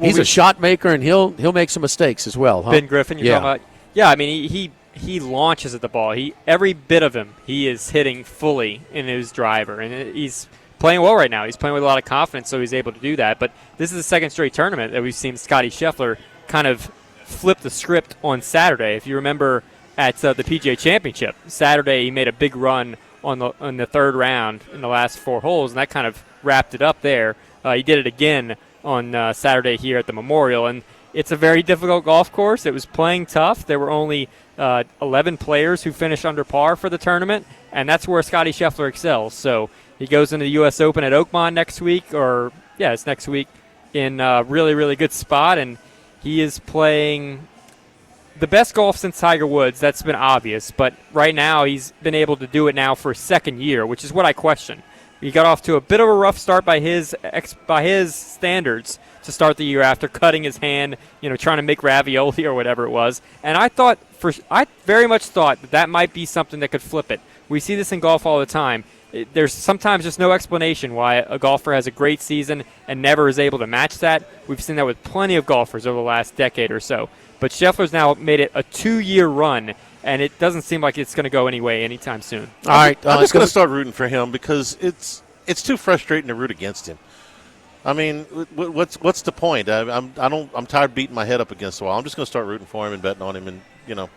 S7: He's a shot maker, and he'll make some mistakes as well. Huh?
S8: Ben Griffin, you're talking about? Yeah, I mean he launches at the ball. Every bit of him he is hitting fully in his driver, and he's playing well right now. He's playing with a lot of confidence, so he's able to do that. But this is the second straight tournament that we've seen Scotty Scheffler kind of flip the script on Saturday. If you remember. At the PGA Championship Saturday, he made a big run on the third round in the last 4 holes, and that kind of wrapped it up there. He did it again on Saturday here at the Memorial, and it's a very difficult golf course. It was playing tough. There were only 11 players who finished under par for the tournament, and that's where Scotty Scheffler excels. So he goes into the U.S. Open at Oakmont next week, it's next week, in a really, really good spot, and he is playing the best golf since Tiger Woods. That's been obvious, but right now he's been able to do it now for a second year, which is what I question. He got off to a bit of a rough start by his standards to start the year after cutting his hand, trying to make ravioli or whatever it was. And I very much thought that might be something that could flip it. We see this in golf all the time. There's sometimes just no explanation why a golfer has a great season and never is able to match that. We've seen that with plenty of golfers over the last decade or so. But Scheffler's now made it a 2-year run, and it doesn't seem like it's going to go anyway anytime soon.
S6: All right, I'm just going to start rooting for him because it's too frustrating to root against him. I mean, what's the point? I'm tired of beating my head up against the wall. I'm just going to start rooting for him and betting on him, and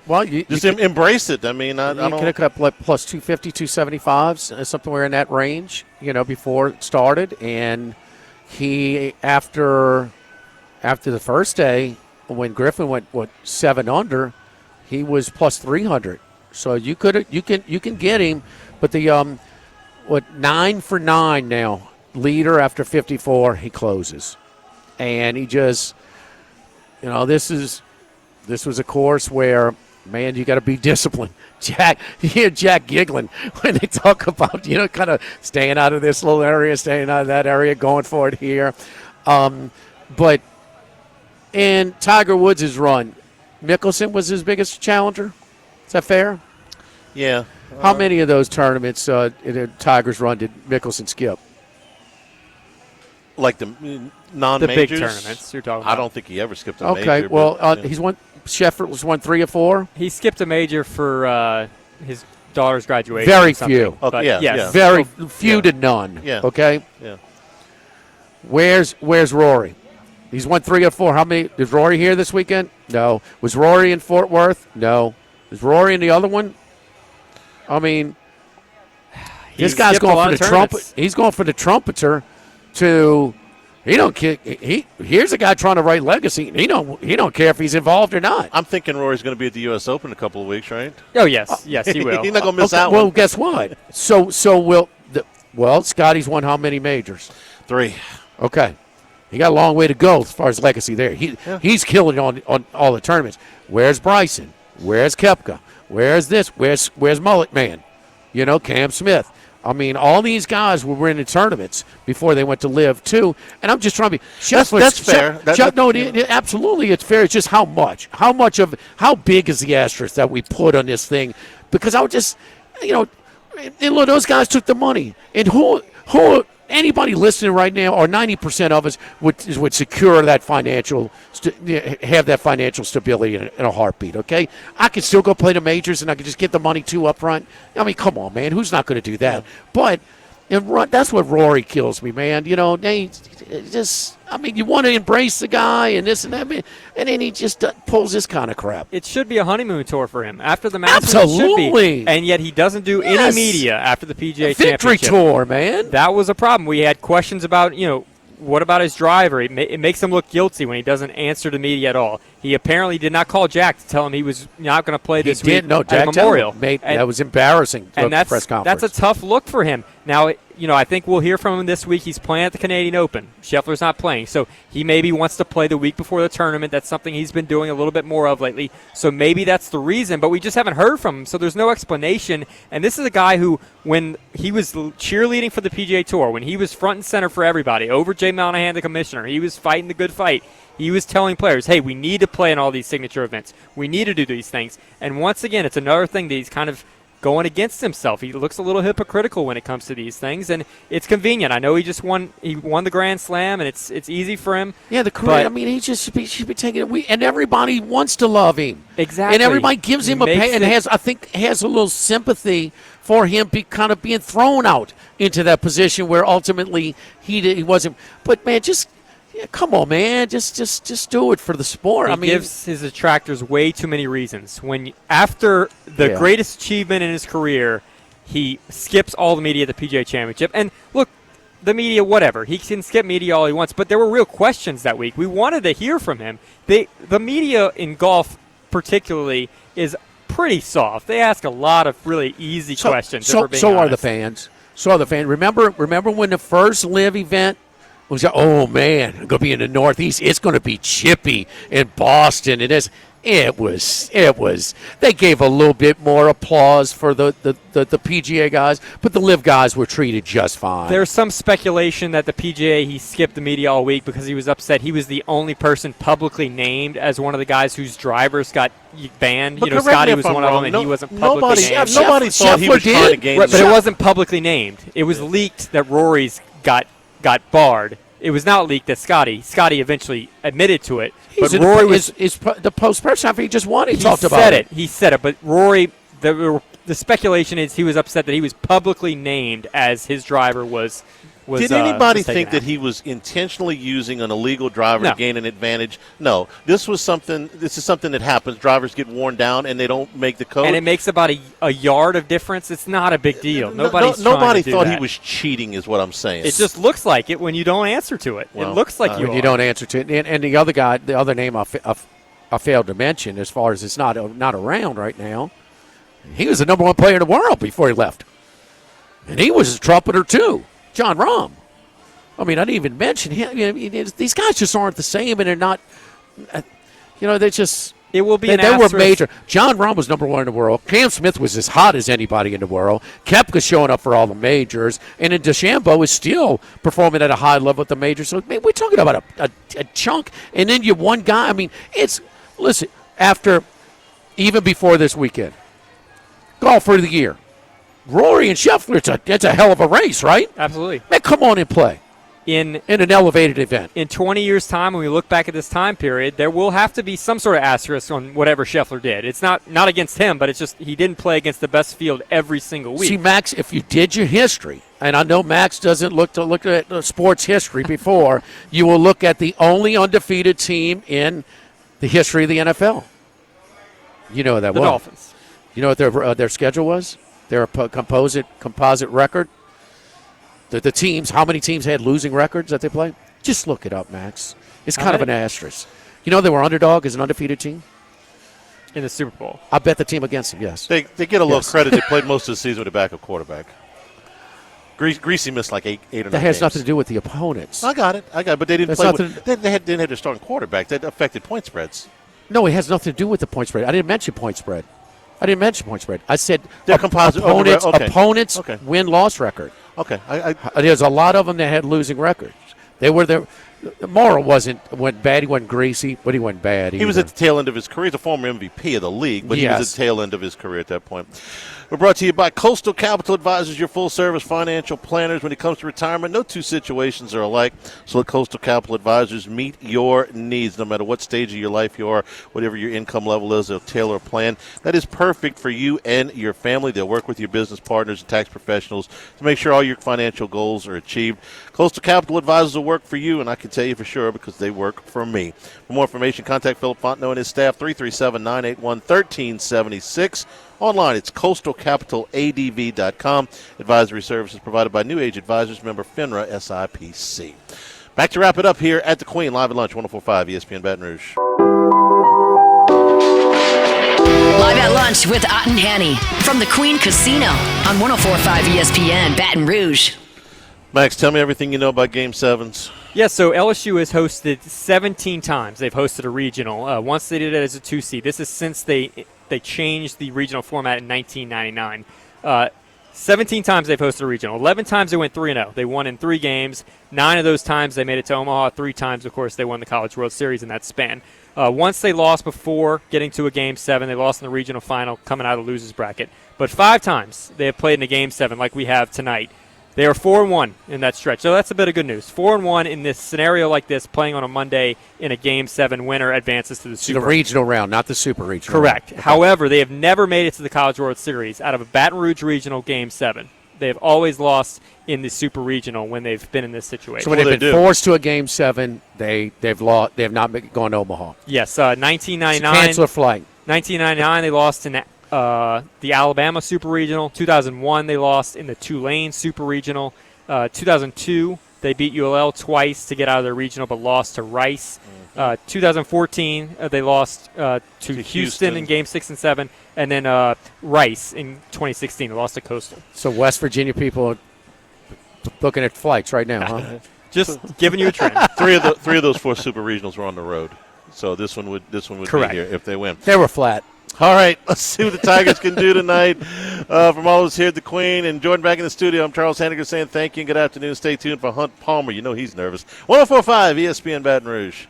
S7: well, you
S6: embrace it. I mean, I don't.
S7: You could have up plus 250, 275s, somewhere in that range. Before it started, and he after the first day. When Griffin went 7 under, he was plus 300. So you can get him, but the 9 for 9 now, leader after 54, he closes, and he just this was a course where, man, you got to be disciplined. Jack giggling when they talk about kind of staying out of this little area, staying out of that area, going for it here, but. In Tiger Woods' run, Mickelson was his biggest challenger. Is that fair?
S6: Yeah.
S7: How many of those tournaments in Tiger's run did Mickelson skip?
S6: Like the non-majors?
S8: The big tournaments you're talking about.
S6: I don't think he ever skipped a major.
S7: Okay, well, he's won. Scheffler was won 3 or 4.
S8: He skipped a major for his daughter's graduation.
S7: Very few.
S6: Okay, yes.
S7: Very few to none.
S6: Yeah.
S7: Okay?
S6: Yeah.
S7: Where's Rory? He's won 3 or 4. How many? Is Rory here this weekend? No. Was Rory in Fort Worth? No. Is Rory in the other one? I mean, this guy's going for the trumpet. He's going for the trumpeter to He don't care. Here's a guy trying to write legacy. He don't care if he's involved or not.
S6: I'm thinking Rory's going to be at the U.S. Open in a couple of weeks, right?
S8: Oh, yes. Yes, he will.
S6: He's not going to miss that
S7: Well,
S6: one.
S7: guess what? So Scotty's won how many majors?
S6: 3.
S7: Okay. He got a long way to go as far as legacy there. He's killing on all the tournaments. Where's Bryson? Where's Koepka? Where's this? Where's Mullet Man? Cam Smith. I mean, all these guys were in the tournaments before they went to live too. And I'm just trying to be.
S6: That's fair.
S7: Absolutely, it's fair. It's just how big is the asterisk that we put on this thing? Because I would just, look, those guys took the money, and who anybody listening right now, or 90% of us would secure that have that financial stability in a heartbeat. Okay, I could still go play the majors, and I could just get the money too up front. I mean, come on, man, who's not going to do that? Yeah. But that's what Rory kills me, man. You want to embrace the guy and this and that, and then he just pulls this kind of crap.
S8: It should be a honeymoon tour for him after the Masters.
S7: Absolutely,
S8: it should be. And yet he doesn't do any media after the PGA
S7: Victory
S8: Championship.
S7: Tour, man.
S8: That was a problem. We had questions about what about his driver? It makes him look guilty when he doesn't answer the media at all. He apparently did not call Jack to tell him he was not going to play this week at Memorial.
S7: That was embarrassing.
S8: And that's
S7: press conference.
S8: That's a tough look for him. Now, I think we'll hear from him this week. He's playing at the Canadian Open. Scheffler's not playing, so he maybe wants to play the week before the tournament. That's something he's been doing a little bit more of lately. So maybe that's the reason, but we just haven't heard from him, so there's no explanation. And this is a guy who, when he was cheerleading for the PGA Tour, when he was front and center for everybody, over Jay Monahan, the commissioner, he was fighting the good fight. He was telling players, hey, we need to play in all these signature events. We need to do these things. And once again, it's another thing that he's kind of going against himself. He looks a little hypocritical when it comes to these things, and it's convenient. I know he won the Grand Slam, and it's easy for him.
S7: Yeah, the career. I mean, he just should be taking it. And everybody wants to love him.
S8: Exactly.
S7: And everybody gives him and has a little sympathy for him kind of being thrown out into that position where ultimately he wasn't. But man, come on, man. Just do it for the sport.
S8: He gives his detractors way too many reasons. After the greatest achievement in his career, he skips all the media at the PGA Championship. And look, the media, whatever. He can skip media all he wants, but there were real questions that week. We wanted to hear from him. The media in golf particularly is pretty soft. They ask a lot of really easy questions.
S7: So are the fans. Remember when the first live event was, oh man, going to be in the Northeast. It's going to be chippy in Boston. It was. They gave a little bit more applause for the PGA guys, but the live guys were treated just fine.
S8: There's some speculation that the PGA, he skipped the media all week because he was upset. He was the only person publicly named as one of the guys whose drivers got banned.
S6: But
S8: Scotty was one of them, and he wasn't publicly named.
S6: Nobody thought he was trying to gain.
S8: But it wasn't publicly named. It was leaked that Rory's got barred. It was not leaked that Scotty eventually admitted to it. But Rory
S7: the post-press conference, he just won. He talked
S8: about it. He said it. But Rory, the speculation is he was upset that he was publicly named as his driver was.
S6: Did anybody think that he was intentionally using an illegal driver to gain an advantage? No. This is something that happens. Drivers get worn down and they don't make the code.
S8: And it makes about a yard of difference. It's not a big deal.
S6: Nobody thought he was cheating is what I'm saying.
S8: It just looks like it when you don't answer to it. Well, it looks like
S7: when you don't answer to it. And the other guy, the other name I failed to mention as far as it's not around right now, he was the number one player in the world before he left. And he was a trumpeter too. John Rahm. I mean, I didn't even mention him. These guys just aren't the same, and they're not. They just.
S8: It will be.
S7: They were major. John Rahm was number one in the world. Cam Smith was as hot as anybody in the world. Koepka's showing up for all the majors, and then DeChambeau is still performing at a high level at the majors. So man, we're talking about a chunk, and then you one guy. I mean, even before this weekend, golfer of the year. Rory and Scheffler, it's a hell of a race, right?
S8: Absolutely.
S7: Man, come on and play in an elevated event.
S8: In 20 years' time, when we look back at this time period, there will have to be some sort of asterisk on whatever Scheffler did. It's not against him, but it's just he didn't play against the best field every single week.
S7: See, Max, if you did your history, and I know Max doesn't look at sports history before, you will look at the only undefeated team in the history of the NFL. You know what that was.
S8: The Dolphins.
S7: You know what their schedule was? Their composite record. The teams, how many teams had losing records that they played? Just look it up, Max. It's kind of an asterisk. You know they were underdog as an undefeated team?
S8: In the Super Bowl.
S7: I bet the team against them, yes.
S6: They get a little credit. They played most of the season with a backup quarterback. Greasy missed like eight or 9 games.
S7: That has nothing to do with the opponents.
S6: I got it. But they didn't play with, they didn't have their starting quarterback. That affected point spreads.
S7: No, it has nothing to do with the point spread. I didn't mention point spread. I said
S6: their composite
S7: opponents win-loss record.
S6: Okay.
S7: There's a lot of them that had losing records. They were there. Morrow went bad. He wasn't greasy, but he went bad.
S6: He was at the tail end of his career. He's a former MVP of the league, but he was at the tail end of his career at that point. We're brought to you by Coastal Capital Advisors, your full-service financial planners. When it comes to retirement, no two situations are alike. So let Coastal Capital Advisors meet your needs. No matter what stage of your life you are, whatever your income level is, they'll tailor a plan that is perfect for you and your family. They'll work with your business partners and tax professionals to make sure all your financial goals are achieved. Coastal Capital Advisors will work for you, and I can tell you for sure because they work for me. For more information, contact Philip Fontenot and his staff, 337-981-1376. Online, it's coastalcapitaladv.com. Advisory services provided by New Age Advisors, member FINRA SIPC. Back to wrap it up here at the Queen, live at lunch, 104.5 ESPN Baton Rouge.
S1: Live at lunch with Ott and Hanny from the Queen Casino on 104.5 ESPN Baton Rouge.
S6: Max, tell me everything you know about Game 7s.
S8: Yeah, so LSU has hosted 17 times. They've hosted a regional. Once they did it as a 2 seed. This is since they changed the regional format in 1999. 17 times they've hosted a regional. 11 times they went 3-0. They won in 3 games. 9 of those times they made it to Omaha. 3 times, of course, they won the College World Series in that span. Once they lost before getting to a Game 7. They lost in the regional final coming out of the losers bracket. But 5 times they have played in a Game 7 like we have tonight. They are 4-1 in that stretch, so that's a bit of good news. 4-1 in this scenario like this, playing on a Monday in a Game 7, winner advances to the Super.
S7: The regional round, not the Super Regional.
S8: Correct.
S7: Okay.
S8: However, they have never made it to the College World Series out of a Baton Rouge Regional Game 7. They have always lost in the Super Regional when they've been in this situation.
S7: So when they've been forced to a Game 7, they've lost. They have not gone to Omaha.
S8: Yes, 1999.
S7: Cancel a flight.
S8: 1999, they lost in the Alabama Super Regional. 2001, they lost in the Tulane Super Regional. 2002, they beat ULL twice to get out of their regional, but lost to Rice. 2014, they lost to Houston in Game 6 and 7, and then Rice in 2016, they lost to Coastal.
S7: So West Virginia people are looking at flights right now, huh?
S8: Just giving you a trend.
S6: Three of those 4 Super Regionals were on the road, so this one would be here if they win.
S7: They were flat.
S6: All right, let's see what the Tigers can do tonight. From all of us here at the Queen and Jordan back in the studio, I'm Charles Hanniger saying thank you and good afternoon. Stay tuned for Hunt Palmer. You know he's nervous. 104.5 ESPN Baton Rouge.